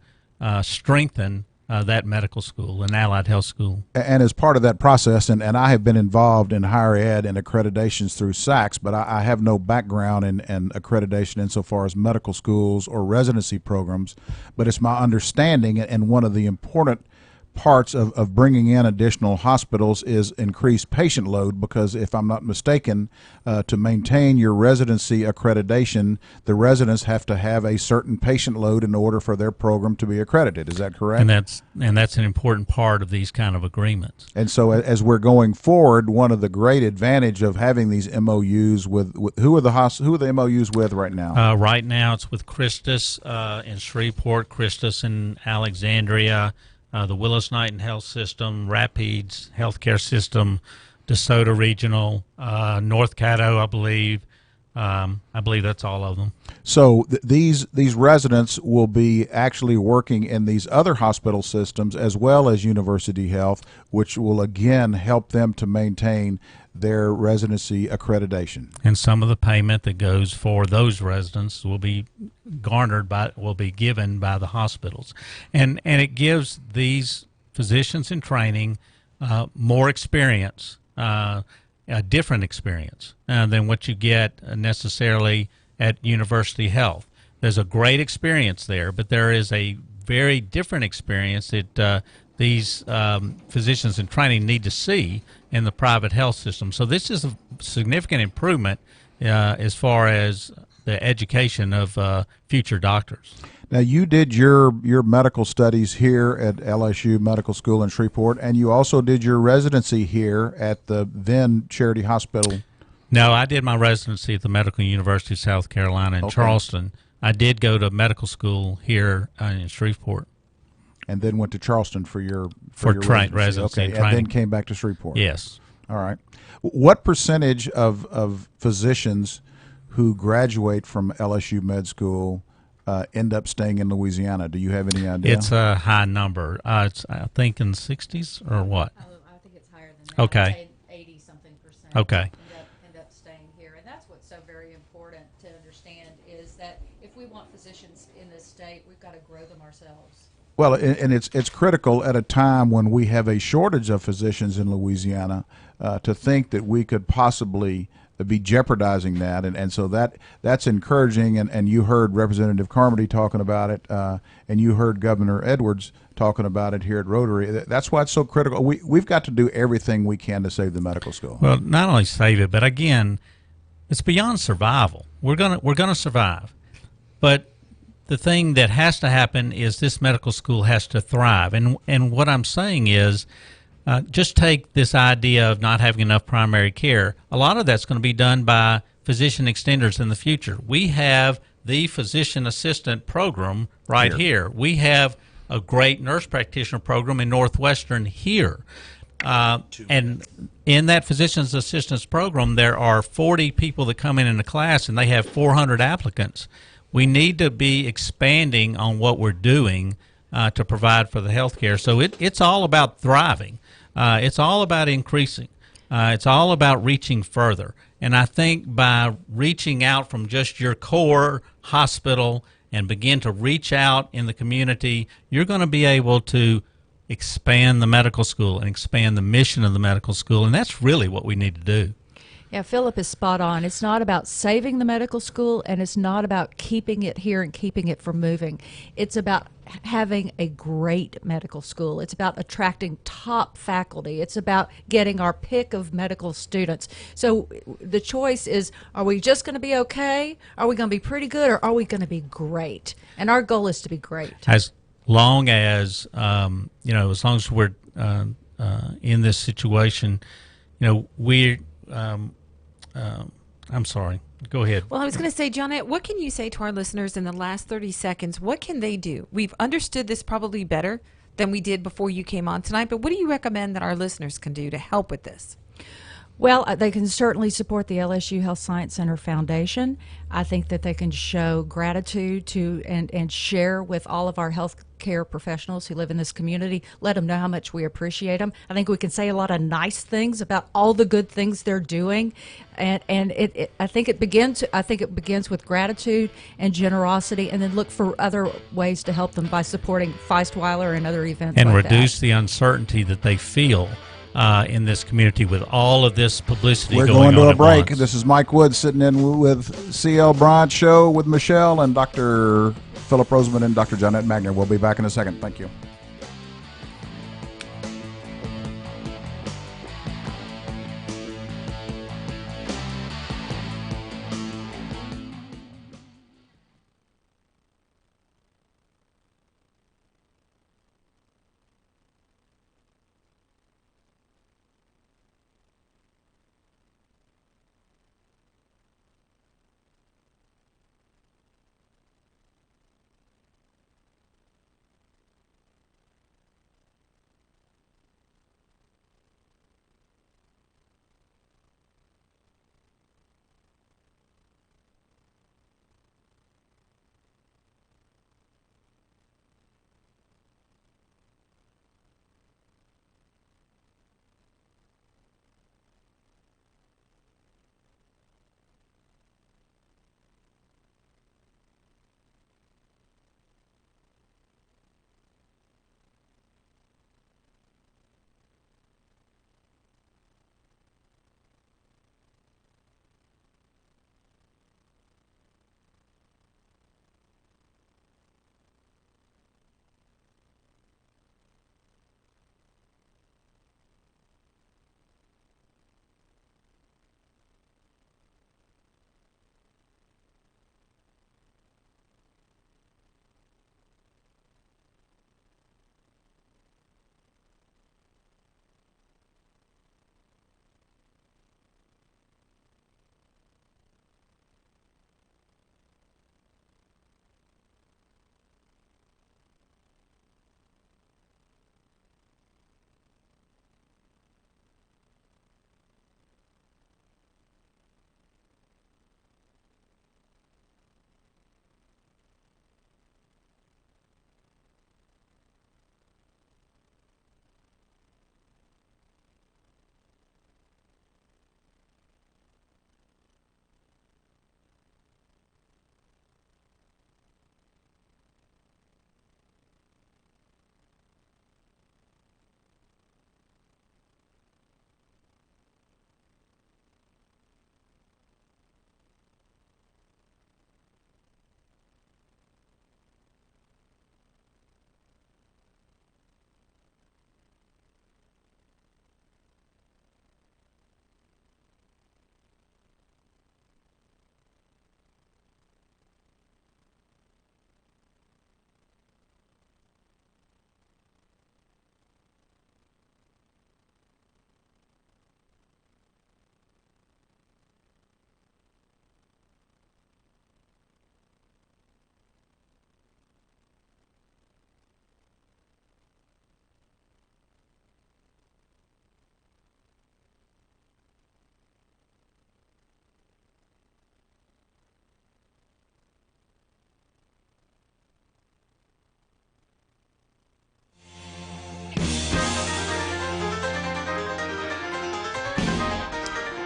S8: strengthen that medical school, an allied health school.
S2: And as part of that process, and I have been involved in higher ed and accreditations through SACS, but I have no background in accreditation insofar as medical schools or residency programs, but it's my understanding, and one of the important parts of bringing in additional hospitals is increased patient load, because if I'm not mistaken, to maintain your residency accreditation, the residents have to have a certain patient load in order for their program to be accredited. Is that correct?
S8: And that's an important part of these kind of agreements.
S2: And so as we're going forward, one of the great advantage of having these MOUs with who are the MOUs with right now?
S8: Right now it's with Christus in Shreveport, Christus in Alexandria, the Willis-Knighton Health System, Rapides Healthcare System, DeSoto Regional, North Caddo, I believe. I believe that's all of them.
S2: So these residents will be actually working in these other hospital systems as well as University Health, which will again help them to maintain their residency accreditation.
S8: And some of the payment that goes for those residents will be given by the hospitals, and it gives these physicians in training more experience, a different experience than what you get necessarily at University Health. There's a great experience there, but there is a very different experience that these physicians in training need to see in the private health system. So this is a significant improvement as far as the education of future doctors.
S2: Now, you did your medical studies here at LSU Medical School in Shreveport, and you also did your residency here at the then Charity Hospital.
S8: No, I did my residency at the Medical University of South Carolina in Charleston. I did go to medical school here in Shreveport.
S2: And then went to Charleston for your
S8: residency.
S2: Okay, and then came back to Shreveport.
S8: Yes.
S2: All right. What percentage of physicians who graduate from LSU Med School end up staying in Louisiana? Do you have any idea?
S8: It's a high number. It's, I think, in the 60s or what?
S5: I think it's higher than that.
S8: Okay.
S5: 80-something%.
S8: Okay.
S5: End up staying here. And that's what's so very important to understand is that if we want physicians in this state, we've got to grow them ourselves.
S2: Well, and it's critical at a time when we have a shortage of physicians in Louisiana to think that we could possibly be jeopardizing that, and so that's encouraging. And you heard Representative Carmody talking about it, and you heard Governor Edwards talking about it here at Rotary. That's why it's so critical. We've got to do everything we can to save the medical school.
S8: Well, not only save it, but again, it's beyond survival. We're gonna survive, but the thing that has to happen is this medical school has to thrive. And what I'm saying is, just take this idea of not having enough primary care. A lot of that's going to be done by physician extenders in the future. We have the physician assistant program right here. We have a great nurse practitioner program in Northwestern here. And in that physician's assistance program, there are 40 people that come in a class, and they have 400 applicants. We need to be expanding on what we're doing to provide for the healthcare. So it's all about thriving. It's all about increasing. It's all about reaching further. And I think by reaching out from just your core hospital and begin to reach out in the community, you're going to be able to expand the medical school and expand the mission of the medical school. And that's really what we need to do.
S10: Yeah, Philip is spot on. It's not about saving the medical school, and it's not about keeping it here and keeping it from moving. It's about having a great medical school. It's about attracting top faculty. It's about getting our pick of medical students. So the choice is, are we just going to be okay? Are we going to be pretty good? Or are we going to be great? And our goal is to be great.
S8: As long as, as long as we're in this situation, we're I'm sorry. Go ahead.
S1: Well, I was going to say, Johnette, what can you say to our listeners in the last 30 seconds? What can they do? We've understood this probably better than we did before you came on tonight, but what do you recommend that our listeners can do to help with this?
S10: Well, they can certainly support the LSU Health Science Center Foundation. I think that they can show gratitude to and share with all of our healthcare professionals who live in this community. Let them know how much we appreciate them. I think we can say a lot of nice things about all the good things they're doing, and I think it begins with gratitude and generosity, and then look for other ways to help them by supporting Feistweiler and other events
S8: and
S10: like
S8: reduce
S10: that.
S8: the uncertainty that they feel in this community with all of this publicity
S2: We're
S8: going
S2: going to
S8: on
S2: a
S8: at
S2: break.
S8: once.
S2: This is Mike Woods sitting in with CL Bryant Show with Michelle and Dr. Philip Roseman and Dr. Johnette Magner. We'll be back in a second. Thank you.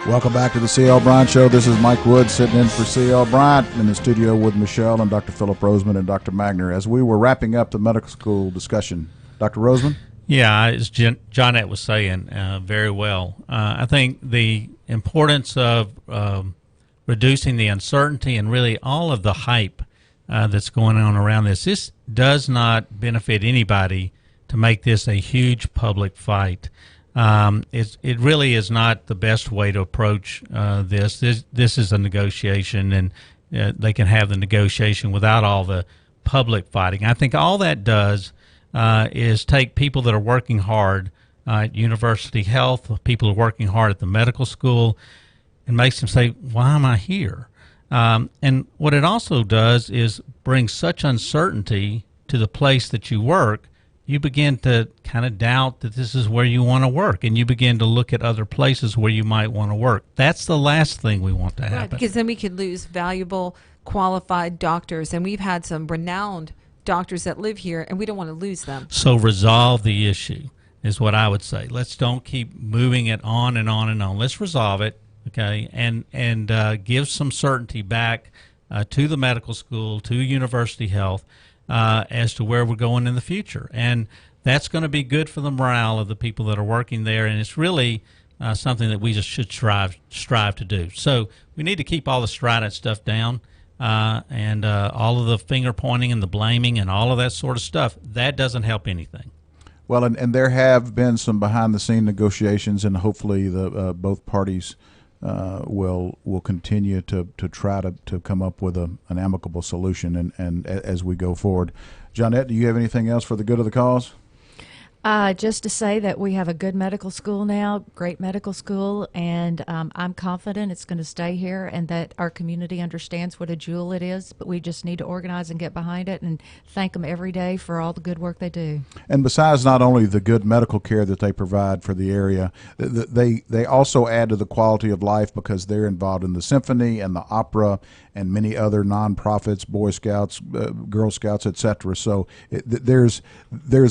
S2: Welcome back to the C.L. Bryant Show. This is Mike Wood sitting in for C.L. Bryant in the studio with Michelle and Dr. Philip Roseman and Dr. Magner. As we were wrapping up the medical school discussion, Dr. Roseman?
S8: Yeah, as Johnette was saying very well, I think the importance of reducing the uncertainty and really all of the hype that's going on around this does not benefit anybody to make this a huge public fight. It really is not the best way to approach this. This is a negotiation, and they can have the negotiation without all the public fighting. I think all that does is take people that are working hard at University Health, people who are working hard at the medical school, and makes them say, why am I here? And what it also does is bring such uncertainty to the place that you work, you begin to kind of doubt that this is where you want to work, and you begin to look at other places where you might want to work. That's the last thing we want to happen.
S1: Right, because then we could lose valuable, qualified doctors, and we've had some renowned doctors that live here, and we don't want to lose them.
S8: So resolve the issue is what I would say. Let's don't keep moving it on and on and on. Let's resolve it, okay, and give some certainty back to the medical school, to University Health, as to where we're going in the future. And that's going to be good for the morale of the people that are working there, and it's really something that we just should strive to do. So we need to keep all the strident stuff down, and all of the finger pointing and the blaming and all of that sort of stuff. That doesn't help anything.
S2: Well, and there have been some behind-the-scene negotiations, and hopefully the both parties will continue to try to come up with an amicable solution, and as we go forward. Johnette, do you have anything else for the good of the cause?
S10: Just to say that we have a good medical school now, great medical school, and I'm confident it's going to stay here and that our community understands what a jewel it is, but we just need to organize and get behind it and thank them every day for all the good work they do.
S2: And besides not only the good medical care that they provide for the area, they also add to the quality of life because they're involved in the symphony and the opera and many other nonprofits, Boy Scouts, Girl Scouts, etc. So there's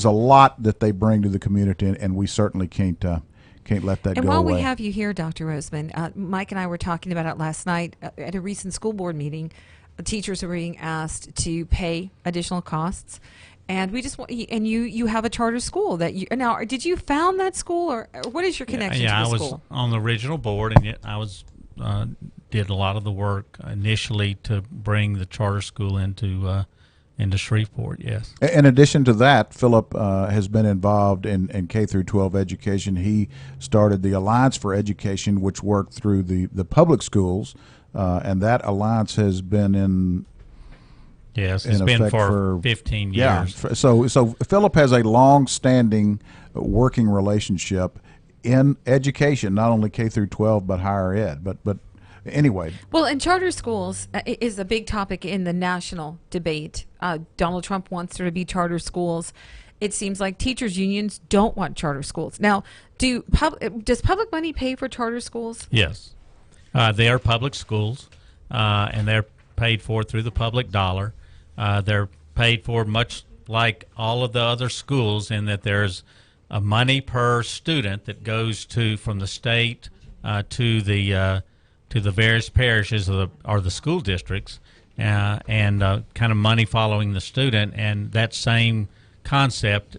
S2: a lot that they bring to the community, and we certainly can't let that go away.
S1: And while we have you here, Dr. Roseman, Mike and I were talking about it last night at a recent school board meeting. Teachers are being asked to pay additional costs, and we just want. And you have a charter school that you now. Did you found that school, or what is your connection to the school?
S8: Yeah, I was on the original board, and yet I was. Did a lot of the work initially to bring the charter school into Shreveport. Yes.
S2: In addition to that, Philip has been involved in K through 12 education. He started the Alliance for Education, which worked through the public schools, and that alliance has been in.
S8: Yes, it's been for 15 years.
S2: Yeah. So Philip has a long-standing working relationship in education, not only K through 12 but higher ed. But anyway.
S1: Well, and charter schools is a big topic in the national debate. Donald Trump wants there to be charter schools. It seems like teachers unions don't want charter schools. Now, does public money pay for charter schools?
S8: Yes. They are public schools, and they're paid for through the public dollar. They're paid for much like all of the other schools in that there's a money per student that goes from the state to the various parishes or the school districts, and kind of money following the student. And that same concept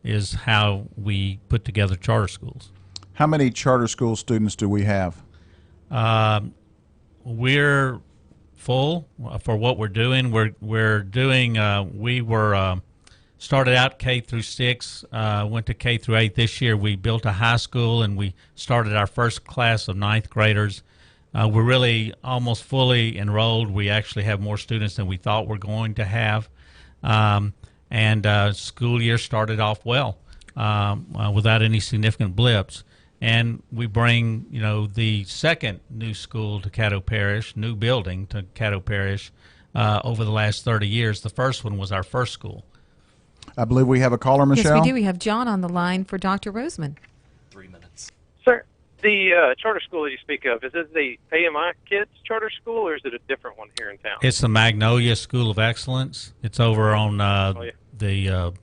S8: is how we put together charter schools.
S2: How many charter school students do we have?
S8: We're full for what we're doing. We're doing. We were started out K through 6, went to K through 8 this year. We built a high school, and we started our first class of 9th graders. We're really almost fully enrolled. We actually have more students than we thought we're going to have. And school year started off well without any significant blips. And we bring, the second new school to Caddo Parish, new building to Caddo Parish over the last 30 years. The first one was our first school.
S2: I believe we have a caller, Michelle.
S1: Yes, we do. We have John on the line for Dr. Roseman.
S11: 3 minutes.
S12: Sir, the charter school that you speak of, is it the AMI Kids charter school, or is it a different one here in town?
S8: It's the Magnolia School of Excellence. It's over on the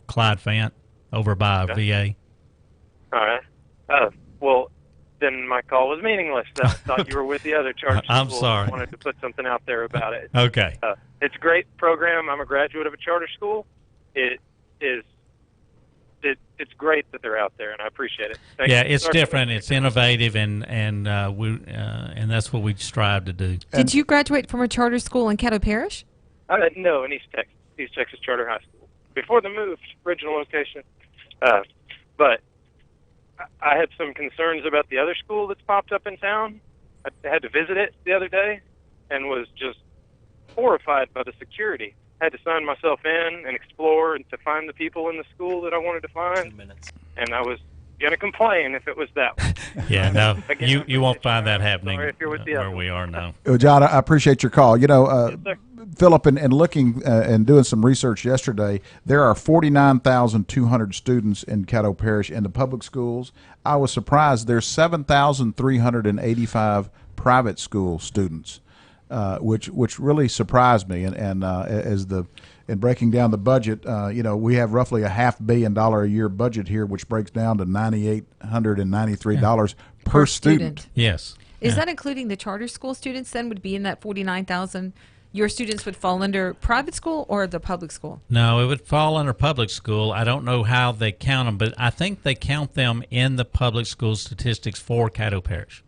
S8: Clyde Fant over by VA.
S12: All right. Well, then my call was meaningless. I thought you were with the other charter school.
S8: I'm sorry.
S12: I wanted to put something out there about it.
S8: Okay.
S12: It's a great program. I'm a graduate of a charter school. It is. It's great that they're out there, and I appreciate it. Thank
S8: Yeah,
S12: you.
S8: it's
S12: Sorry.
S8: different. It's innovative, and that's what we strive to do.
S1: Did you graduate from a charter school in Caddo Parish?
S12: No, in East Texas Charter High School. Before the move, original location. But I had some concerns about the other school that's popped up in town. I had to visit it the other day and was just horrified by the security. I had to sign myself in and explore and to find the people in the school that I wanted to find.
S11: 2 minutes.
S12: And I was going to complain if it was that one.
S8: Yeah, no,
S12: Again,
S8: you won't find that happening
S12: sorry if you're with the
S8: where
S12: other
S8: we are now.
S2: Well, John, I appreciate your call.
S12: Yes, sir.
S2: Philip, and looking and doing some research yesterday, there are 49,200 students in Caddo Parish in the public schools. I was surprised there's 7,385 private school students, which really surprised me. And in breaking down the budget, we have roughly a $500 million a year budget here, which breaks down to $9,893 per student.
S8: Yes.
S1: Is that including the charter school students then would be in that 49,000? Your students would fall under private school or the public school?
S8: No, it would fall under public school. I don't know how they count them, but I think they count them in the public school statistics for Caddo Parish.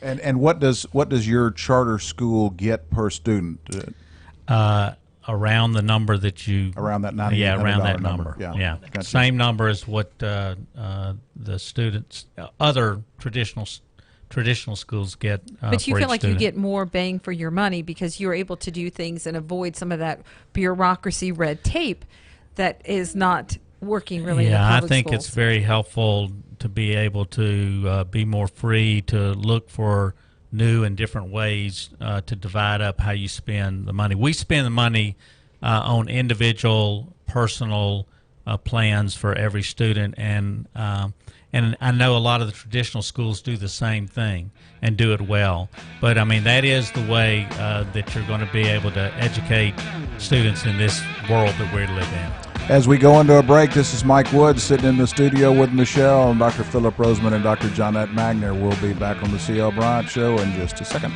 S2: And what does your charter school get per student?
S8: Around the number that you
S2: Around that $9,800
S8: yeah, around that number.
S2: Yeah. Gotcha.
S8: Same number as what the students, other traditional schools get.
S1: But you
S8: for
S1: feel
S8: each
S1: like
S8: student.
S1: you get more bang for your money because you're able to do things and avoid some of that bureaucracy, red tape that is not working really in the
S8: Yeah,
S1: public
S8: I think
S1: schools.
S8: it's very helpful to be able to be more free to look for new and different ways to divide up how you spend the money. We spend the money on individual, personal plans for every student, and I know a lot of the traditional schools do the same thing and do it well. But I mean, that is the way that you're going to be able to educate students in this world that we live in.
S2: As we go into a break, this is Mike Woods sitting in the studio with Michelle and Dr. Philip Roseman and Dr. Johnette Magner. We'll be back on the C.L. Bryant Show in just a second.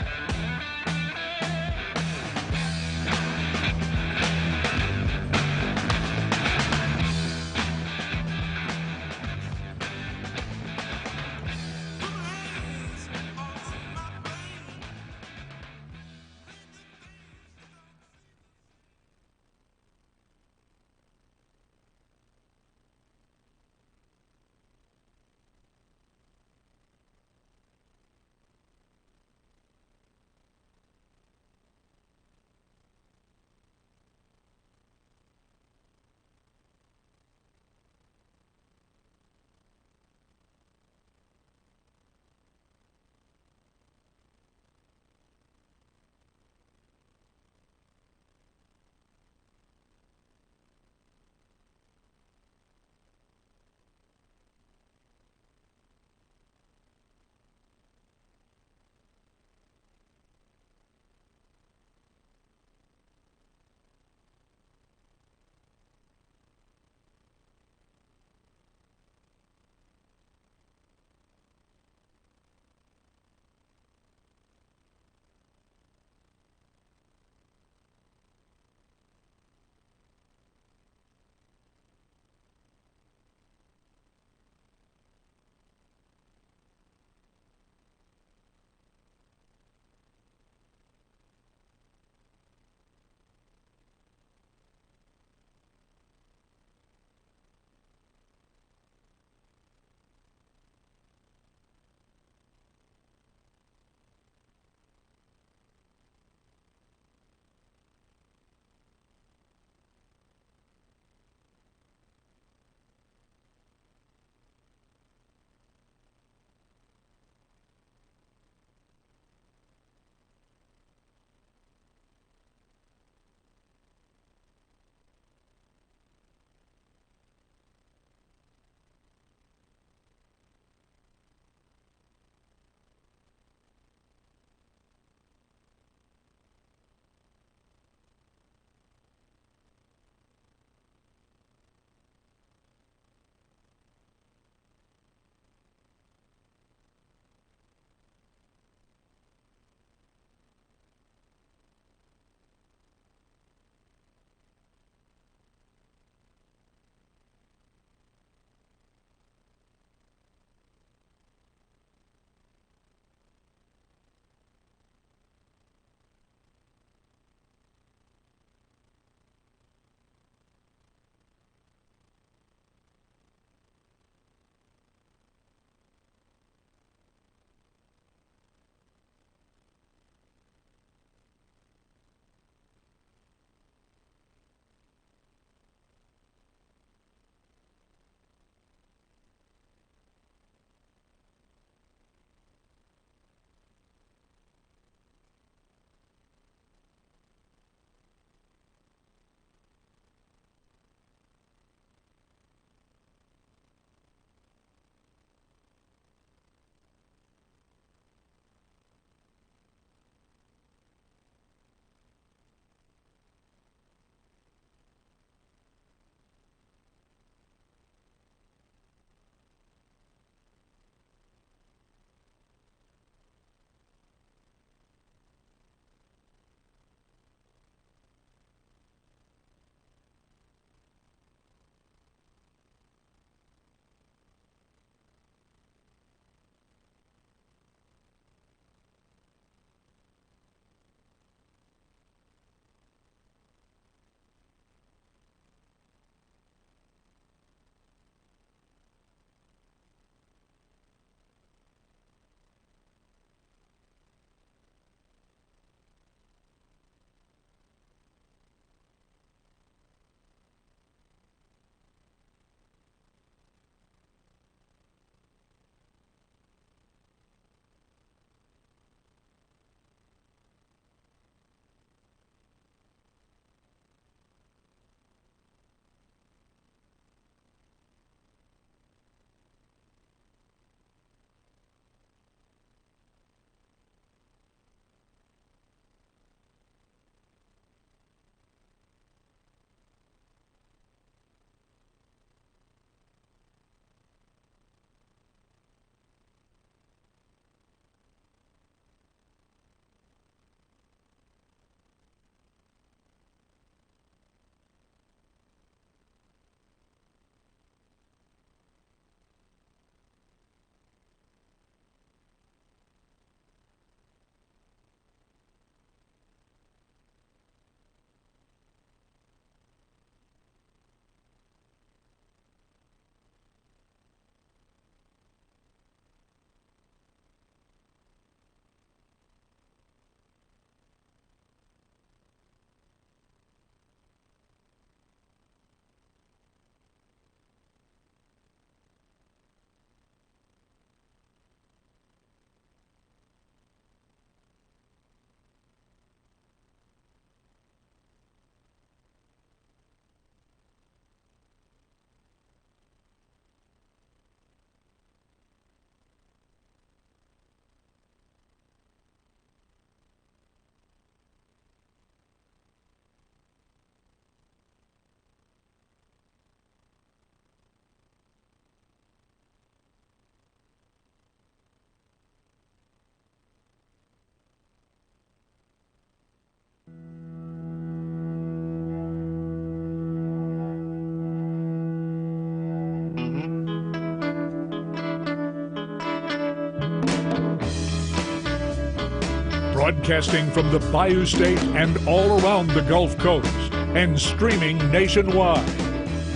S4: Broadcasting from the Bayou State and all around the Gulf Coast and streaming nationwide.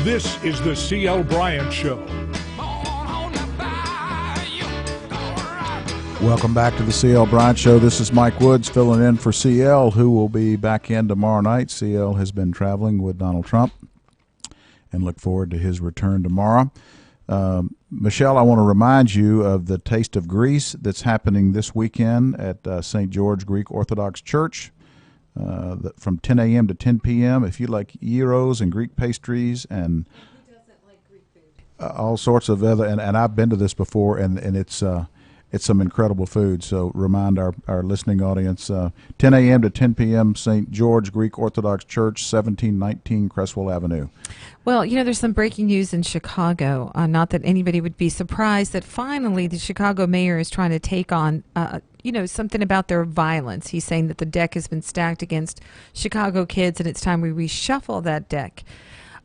S4: This is the C.L. Bryant Show.
S2: Welcome back to the C.L. Bryant Show. This is Mike Woods filling in for C.L., who will be back in tomorrow night. C.L. has been traveling with Donald Trump and look forward to his return tomorrow. Michelle, I want to remind you of the Taste of Greece that's happening this weekend at St. George Greek Orthodox Church from 10 a.m. to 10 p.m. If you like gyros and Greek pastries and all sorts of other, and I've been to this before, and it's some incredible food. So remind our listening audience, 10 a.m. to 10 p.m., St. George Greek Orthodox Church, 1719 Cresswell Avenue.
S1: Well, there's some breaking news in Chicago. Not that anybody would be surprised that finally the Chicago mayor is trying to take on, something about their violence. He's saying that the deck has been stacked against Chicago kids, and it's time we reshuffle that deck.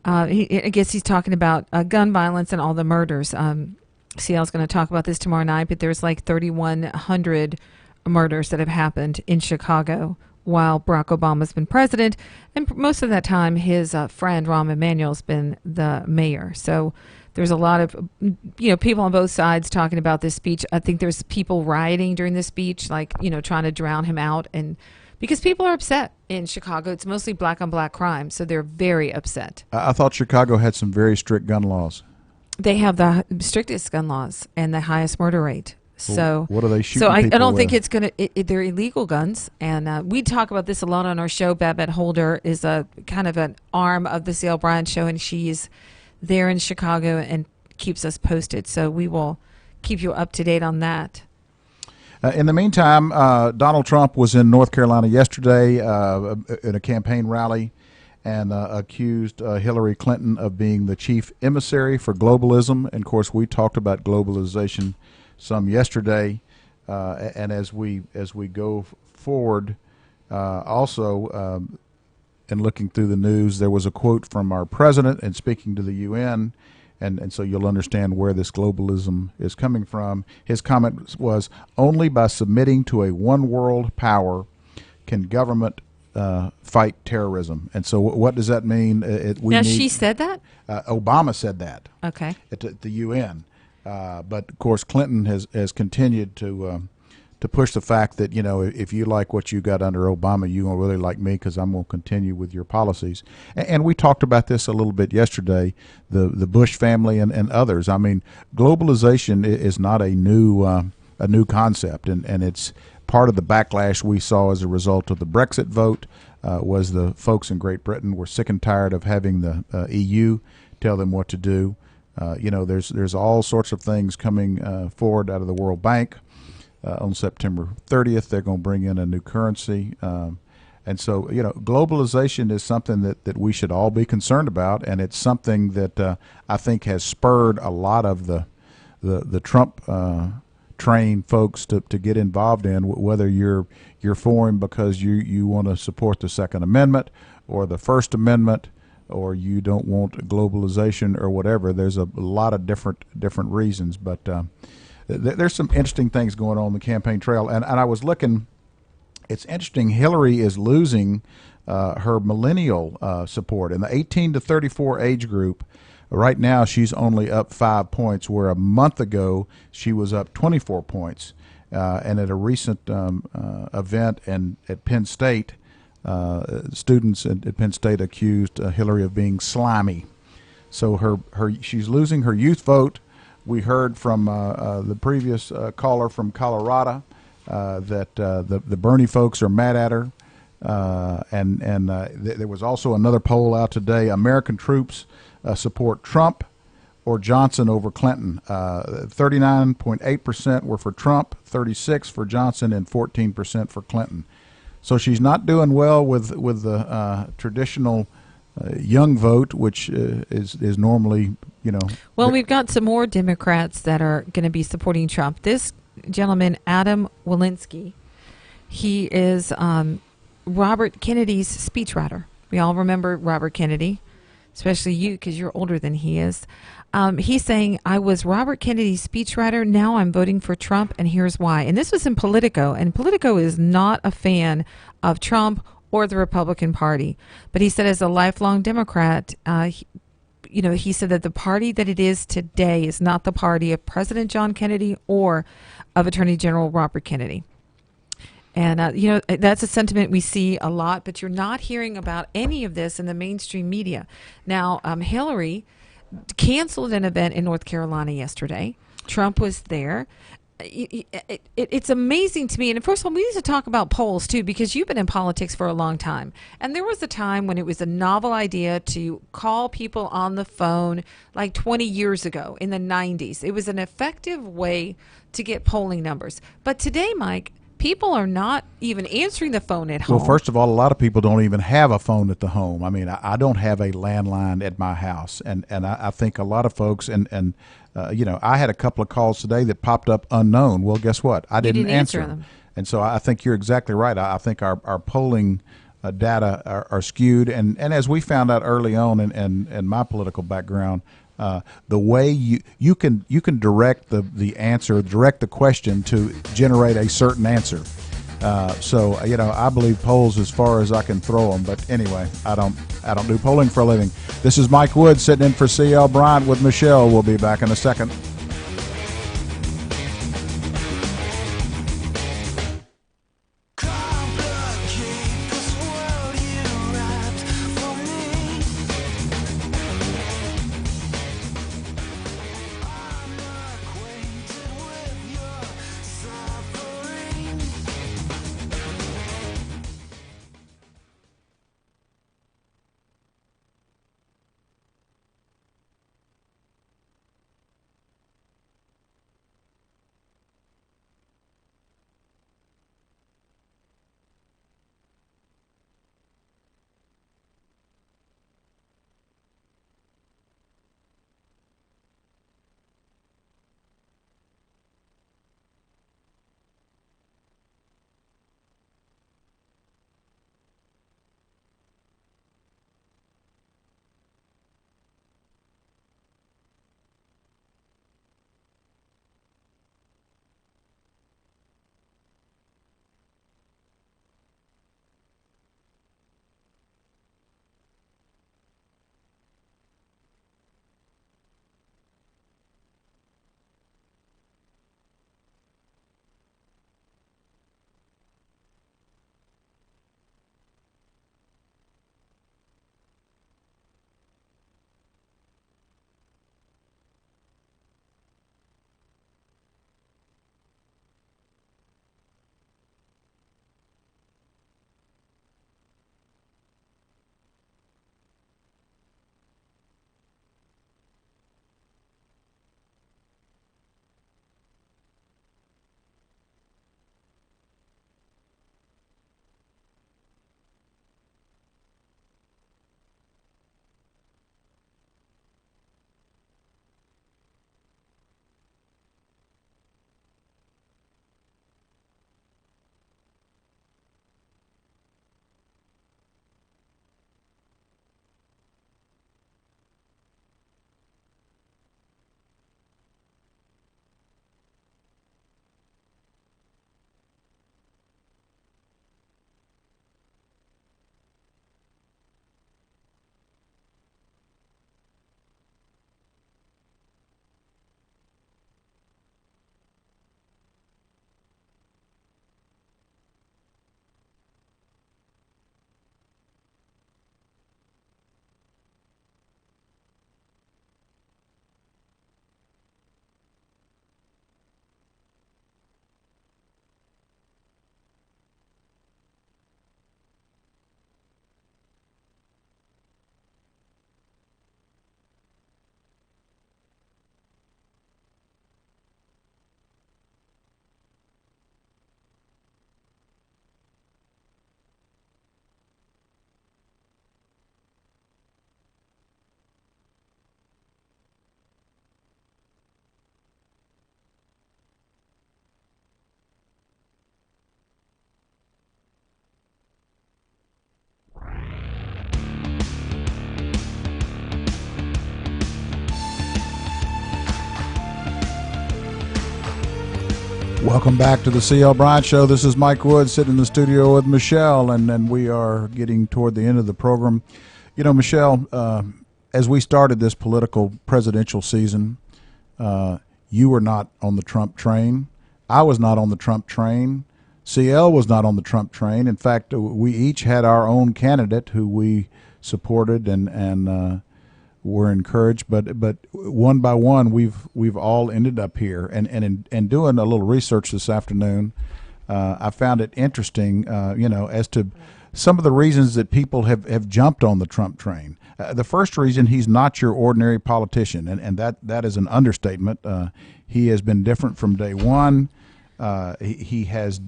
S1: I guess he's talking about gun violence and all the murders. CL's going to talk about this tomorrow night, but there's like 3,100 murders that have happened in Chicago while Barack Obama's been president, and most of that time his friend Rahm Emanuel's been the mayor. So there's a lot of people on both sides talking about this speech. I think there's people rioting during this speech, like trying to drown him out, and because people are upset in Chicago. It's mostly black on black crime, so they're very upset.
S2: I thought Chicago had some very strict gun laws.
S1: They have the strictest gun laws and the highest murder rate. So
S2: what are they shooting?
S1: So I don't
S2: with?
S1: think it's gonna. They're illegal guns, and we talk about this a lot on our show. Babette Holder is a kind of an arm of the C.L. Bryant Show, and she's there in Chicago and keeps us posted. So we will keep you up to date on that.
S2: In the meantime, Donald Trump was in North Carolina yesterday in a campaign rally and accused Hillary Clinton of being the chief emissary for globalism. And, of course, we talked about globalization some yesterday. And as we go forward, also in looking through the news, there was a quote from our president in speaking to the UN. And so you'll understand where this globalism is coming from. His comment was, only by submitting to a one-world power can government fight terrorism. And so what does that mean?
S1: She said that?
S2: Obama said that.
S1: Okay.
S2: At the UN. But, of course, Clinton has continued to push the fact that, if you like what you got under Obama, you're going to really like me because I'm going to continue with your policies. And we talked about this a little bit yesterday, the Bush family and others. I mean, globalization is not a new concept, and it's part of the backlash we saw as a result of the Brexit vote was the folks in Great Britain were sick and tired of having the EU tell them what to do. There's all sorts of things coming forward out of the World Bank. On September 30th, they're going to bring in a new currency. And so, globalization is something that we should all be concerned about, and it's something that I think has spurred a lot of the Trump trained folks to get involved in, whether you're for him because you want to support the Second Amendment or the First Amendment, or you don't want globalization or whatever. There's a lot of different reasons, but there's some interesting things going on the campaign trail. And I was looking, it's interesting, Hillary is losing her millennial support. In the 18 to 34 age group, right now she's only up 5 points, where a month ago she was up 24 points. And at a recent event at Penn State, students at Penn State accused Hillary of being slimy. So she's losing her youth vote. We heard from the previous caller from Colorado that the Bernie folks are mad at her. There was also another poll out today. American troops support Trump or Johnson over Clinton. 39.8% were for Trump, 36% for Johnson, and 14% for Clinton. So she's not doing well with the traditional young vote, which is normally,
S1: Well, we've got some more Democrats that are going to be supporting Trump. This gentleman, Adam Walensky, he is Robert Kennedy's speechwriter. We all remember Robert Kennedy. especially you because you're older than he is. He's saying, I was Robert Kennedy's speechwriter. Now I'm voting for Trump, and here's why. And this was in Politico, and Politico is not a fan of Trump or the Republican Party. But he said, as a lifelong Democrat, he said that the party that it is today is not the party of President John Kennedy or of Attorney General Robert Kennedy. And, that's a sentiment we see a lot, but you're not hearing about any of this in the mainstream media. Now, Hillary canceled an event in North Carolina yesterday. Trump was there. It's amazing to me. And first of all, we need to talk about polls, too, because you've been in politics for a long time. And there was a time when it was a novel idea to call people on the phone like 20 years ago in the 90s. It was an effective way to get polling numbers. But today, Mike, people are not even answering the phone at home.
S2: Well, first of all, a lot of people don't even have a phone at the home. I mean, I don't have a landline at my house, and I think a lot of folks and I had a couple of calls today that popped up unknown. Well, guess what? I didn't answer them. And so I think you're exactly right. I think our polling data are skewed, and as we found out early on in my political background, the way you can direct the answer, direct the question to generate a certain answer. So I believe polls as far as I can throw them. But anyway, I don't do polling for a living. This is Mike Wood sitting in for C.L. Bryant with Michelle. We'll be back in a second. Welcome back to the C.L. Bryant Show. This is Mike Wood sitting in the studio with Michelle, and we are getting toward the end of the program. You know, Michelle, as we started this political presidential season, you were not on the Trump train. I was not on the Trump train. CL was not on the Trump train. In fact, we each had our own candidate who we supported and were encouraged, but one by one, we've all ended up here. And in doing a little research this afternoon, I found it interesting, as to some of the reasons that people have jumped on the Trump train. The first reason, he's not your ordinary politician, and that is an understatement. He has been different from day one. He has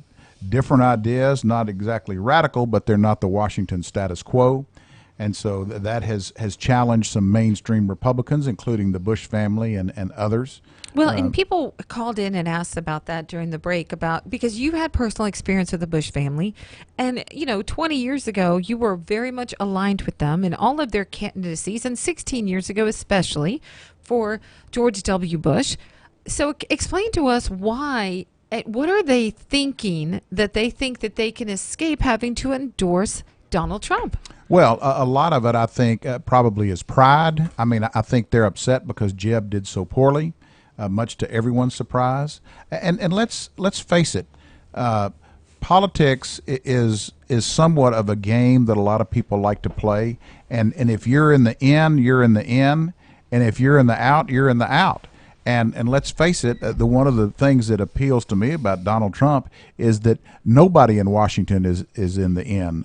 S2: different ideas, not exactly radical, but they're not the Washington status quo. And so that has challenged some mainstream Republicans, including the Bush family and others.
S1: Well, and people called in and asked about that during the break because you had personal experience with the Bush family. And, 20 years ago, you were very much aligned with them in all of their candidacies, and 16 years ago especially for George W. Bush. So explain to us why, what are they thinking that they think that they can escape having to endorse Donald Trump?
S2: Well, a lot of it, I think, probably is pride. I mean, I think they're upset because Jeb did so poorly, much to everyone's surprise. And let's face it, politics is somewhat of a game that a lot of people like to play. And if you're in the in, you're in the in, and if you're in the out, you're in the out. And let's face it, one of the things that appeals to me about Donald Trump is that nobody in Washington is in the in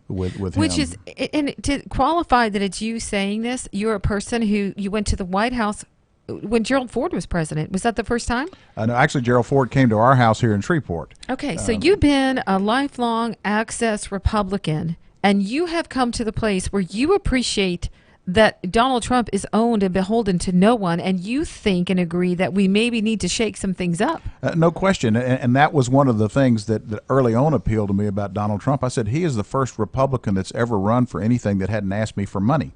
S2: with him.
S1: Which is, and to qualify that it's you saying this, you're a person who you went to the White House when Gerald Ford was president. Was that the first time?
S2: No, actually, Gerald Ford came to our house here in Shreveport.
S1: Okay, so you've been a lifelong Access Republican, and you have come to the place where you appreciate that Donald Trump is owned and beholden to no one, and you think and agree that we maybe need to shake some things up.
S2: No question, and that was one of the things that early on appealed to me about Donald Trump. I said, he is the first Republican that's ever run for anything that hadn't asked me for money.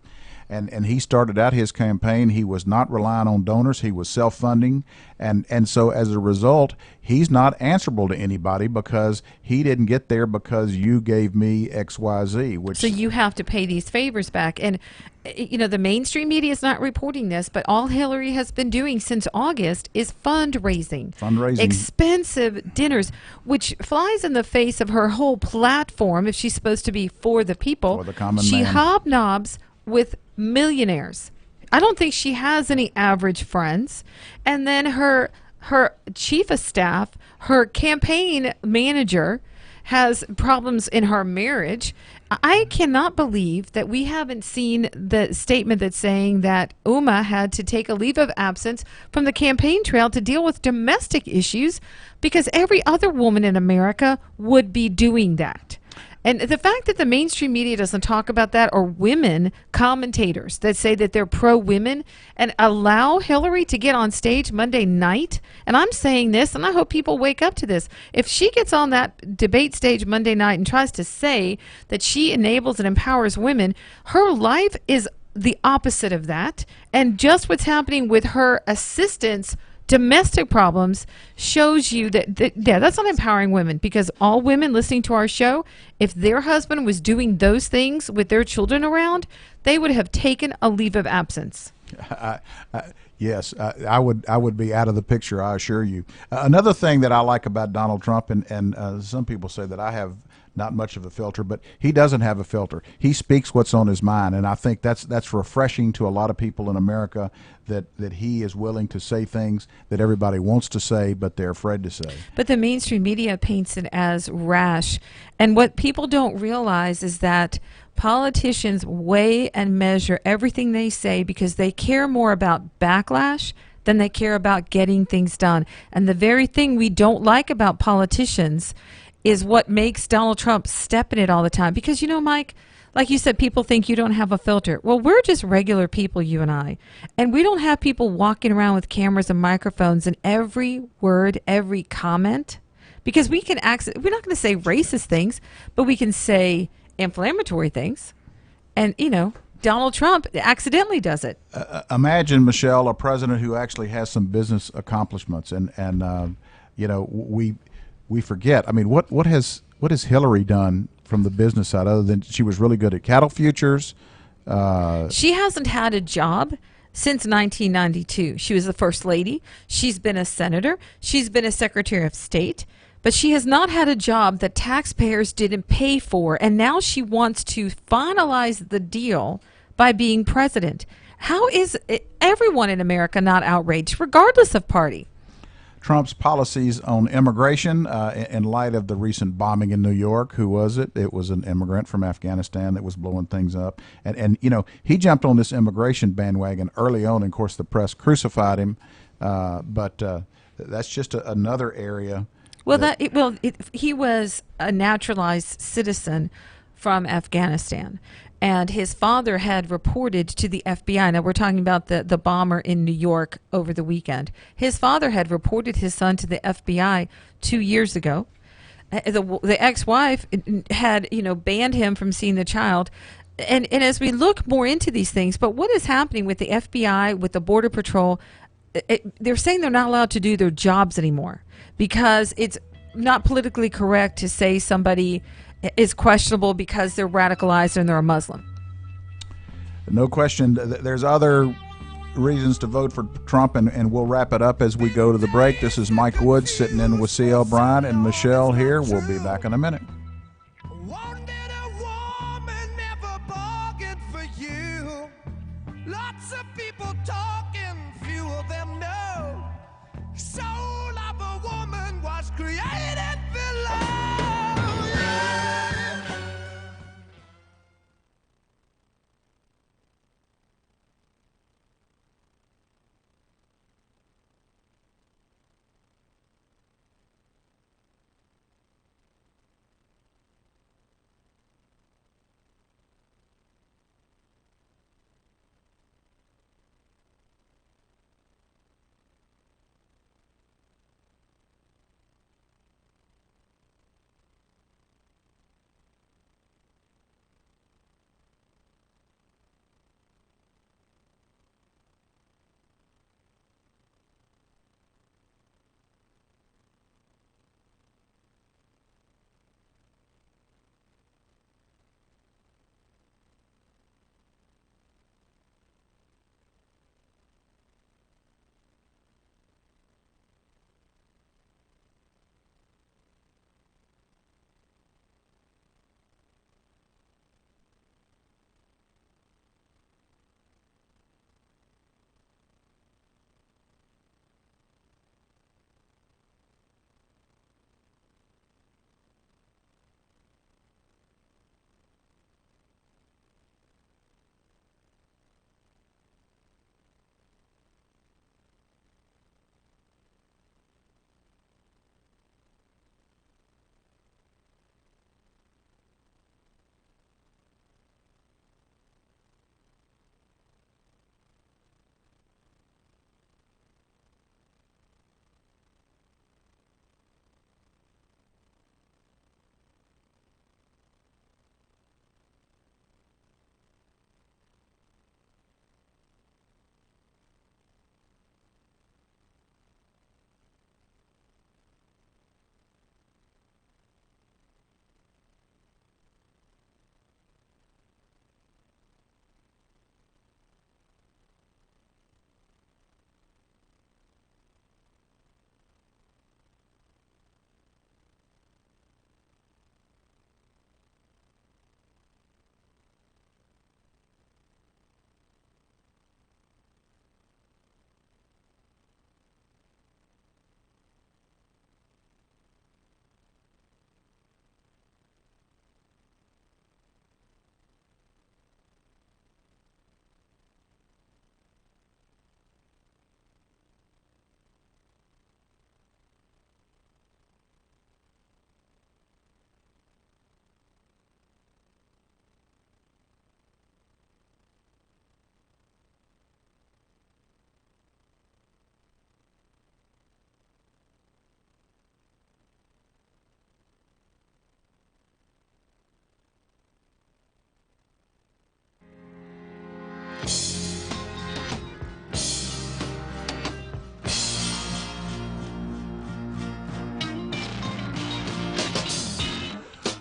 S2: And he started out his campaign, he was not relying on donors, he was self-funding, and so as a result, he's not answerable to anybody because he didn't get there because you gave me XYZ. Which
S1: so you have to pay these favors back. And, the mainstream media is not reporting this, but all Hillary has been doing since August is fundraising. Expensive dinners, which flies in the face of her whole platform if she's supposed to be for the people.
S2: For the common
S1: she
S2: man.
S1: hobnobs with millionaires. I don't think she has any average friends. And then her chief of staff, her campaign manager, has problems in her marriage. I cannot believe that we haven't seen the statement that's saying that Uma had to take a leave of absence from the campaign trail to deal with domestic issues because every other woman in America would be doing that. And the fact that the mainstream media doesn't talk about that, or women commentators that say that they're pro-women and allow Hillary to get on stage Monday night, and I'm saying this, and I hope people wake up to this, if she gets on that debate stage Monday night and tries to say that she enables and empowers women, her life is the opposite of that. And just what's happening with her assistants' domestic problems shows you that that's not empowering women, because all women listening to our show, if their husband was doing those things with their children around, they would have taken a leave of absence.
S2: Yes, I would be out of the picture, I assure you. Another thing that I like about Donald Trump, and some people say that I have not much of a filter, but he doesn't have a filter. He speaks what's on his mind, and I think that's refreshing to a lot of people in America, that he is willing to say things that everybody wants to say, but they're afraid to say.
S1: But the mainstream media paints it as rash, and what people don't realize is that politicians weigh and measure everything they say because they care more about backlash than they care about getting things done. And the very thing we don't like about politicians is what makes Donald Trump step in it all the time. Because, Mike, like you said, people think you don't have a filter. Well, we're just regular people, you and I. And we don't have people walking around with cameras and microphones and every word, every comment. Because we can we're not going to say racist things, but we can say inflammatory things. And, Donald Trump accidentally does it.
S2: Imagine, Michelle, a president who actually has some business accomplishments and we forget. I mean, what has Hillary done from the business side other than she was really good at cattle futures?
S1: She hasn't had a job since 1992. She was the first lady. She's been a senator. She's been a secretary of state. But she has not had a job that taxpayers didn't pay for. And now she wants to finalize the deal by being president. How is everyone in America not outraged, regardless of party?
S2: Trump's policies on immigration in light of the recent bombing in New York. Who was it? It was an immigrant from Afghanistan that was blowing things up. And he jumped on this immigration bandwagon early on. And, of course, the press crucified him. But that's just another area.
S1: Well, he was a naturalized citizen from Afghanistan. And his father had reported to the FBI. Now, we're talking about the bomber in New York over the weekend. His father had reported his son to the FBI 2 years ago. The ex-wife had, banned him from seeing the child. And as we look more into these things, but what is happening with the FBI, with the Border Patrol, they're saying they're not allowed to do their jobs anymore because it's not politically correct to say somebody is questionable because they're radicalized and they're a Muslim.
S2: No question. There's other reasons to vote for Trump, and we'll wrap it up as we go to the break. This is Mike Woods sitting in with C.L. Bryant and Michelle here. We'll be back in a minute.
S6: Lots of people talking, few of them know. Soul of a woman was created below.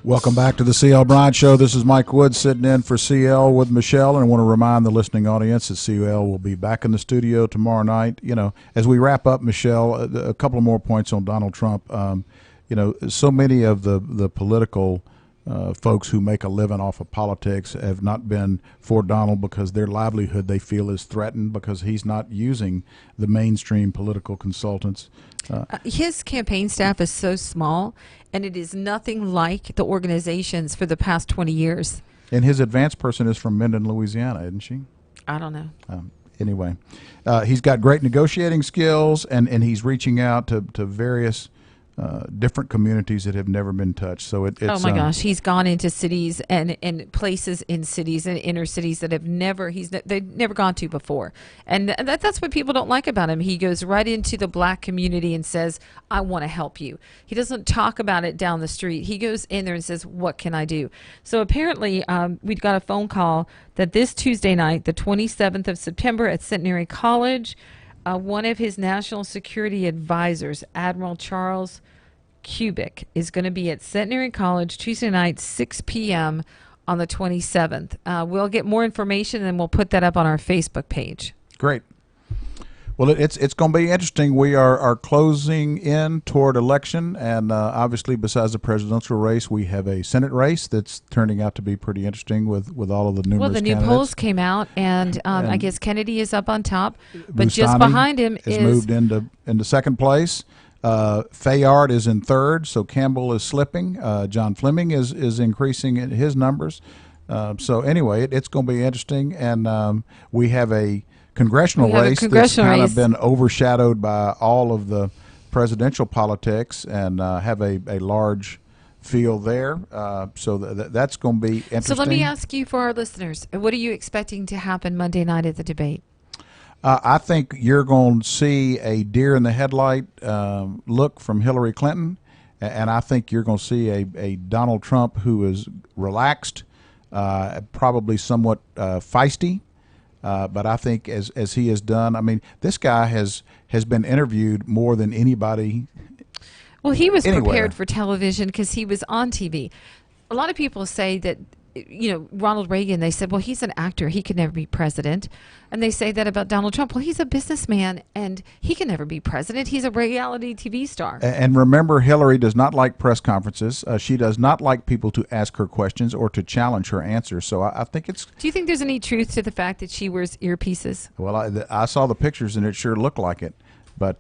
S2: Welcome back to the CL Bryant Show. This is Mike Woods sitting in for CL with Michelle, and I want to remind the listening audience that CL will be back in the studio tomorrow night. You know, as we wrap up, Michelle, a couple of more points on Donald Trump. You know, so many of the political folks who make a living off of politics have not been for Donald because their livelihood they feel is threatened because he's not using the mainstream political consultants.
S1: His campaign staff is so small, and it is nothing like the organizations for the past 20 years.
S2: And his advance person is from Minden, Louisiana, isn't she?
S1: I don't know.
S2: Anyway, he's got great negotiating skills, and he's reaching out to various different communities that have never been touched. So it's
S1: oh my gosh, he's gone into cities and places in cities and inner cities that have they've never gone to before, and that's what people don't like about him. He goes right into the black community and says, "I want to help you." He doesn't talk about it down the street. He goes in there and says, "What can I do?" So apparently, we got a phone call that this Tuesday night, the 27th of September, at Centenary College, one of his national security advisors, Admiral Charles Kubik, is going to be at Centenary College Tuesday night, 6 p.m. on the 27th. We'll get more information and we'll put that up on our Facebook page.
S2: Great. Well, it's going to be interesting. We are closing in toward election, and obviously, besides the presidential race, we have a Senate race that's turning out to be pretty interesting with all of the numerous.
S1: Well, the new
S2: candidates.
S1: polls came out, and I guess Kennedy is up on top, but
S2: Boustany
S1: just behind him
S2: is moved into second place. Fayard is in third, so Campbell is slipping. John Fleming is increasing in his numbers. So anyway, it's going to be interesting, and we have a congressional race that's kind of been overshadowed by all of the presidential politics, and have a large field there. So that's going to be interesting.
S1: So let me ask you, for our listeners, what are you expecting to happen Monday night at the debate?
S2: I think you're going to see a deer in the headlight look from Hillary Clinton, and I think you're going to see a Donald Trump who is relaxed, probably somewhat feisty. But I think as he has done, I mean, this guy has been interviewed more than anybody.
S1: Well, he was
S2: anywhere.
S1: Prepared for television because he was on TV. A lot of people say that, Ronald Reagan, they said, well, he's an actor. He could never be president. And they say that about Donald Trump. Well, he's a businessman, and he can never be president. He's a reality TV star.
S2: And remember, Hillary does not like press conferences. She does not like people to ask her questions or to challenge her answers. So I think it's...
S1: Do you think there's any truth to the fact that she wears earpieces?
S2: Well, I saw the pictures, and it sure looked like it. But,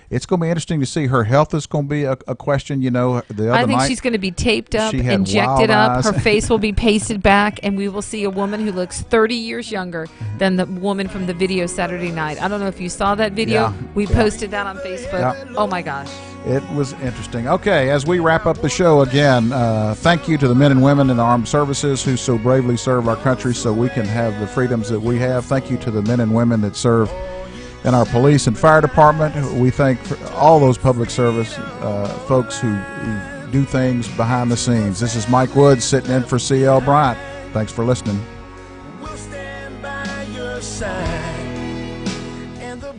S2: it's going to be interesting to see. Her health is going to be a question, the other
S1: I think
S2: night,
S1: she's going to be taped up,
S2: she had
S1: injected
S2: wild
S1: up.
S2: eyes.
S1: Her face will be pasted back, and we will see a woman who looks 30 years younger than the woman from the video Saturday night. I don't know if you saw that video. We posted that on Facebook.
S2: Yeah.
S1: Oh, my gosh.
S2: It was interesting. Okay, as we wrap up the show again, thank you to the men and women in the armed services who so bravely serve our country so we can have the freedoms that we have. Thank you to the men and women that serve in our police and fire department. We thank all those public service folks who do things behind the scenes. This is Mike Woods sitting in for CL Bryant. Thanks for listening.
S6: We'll stand by your side, and the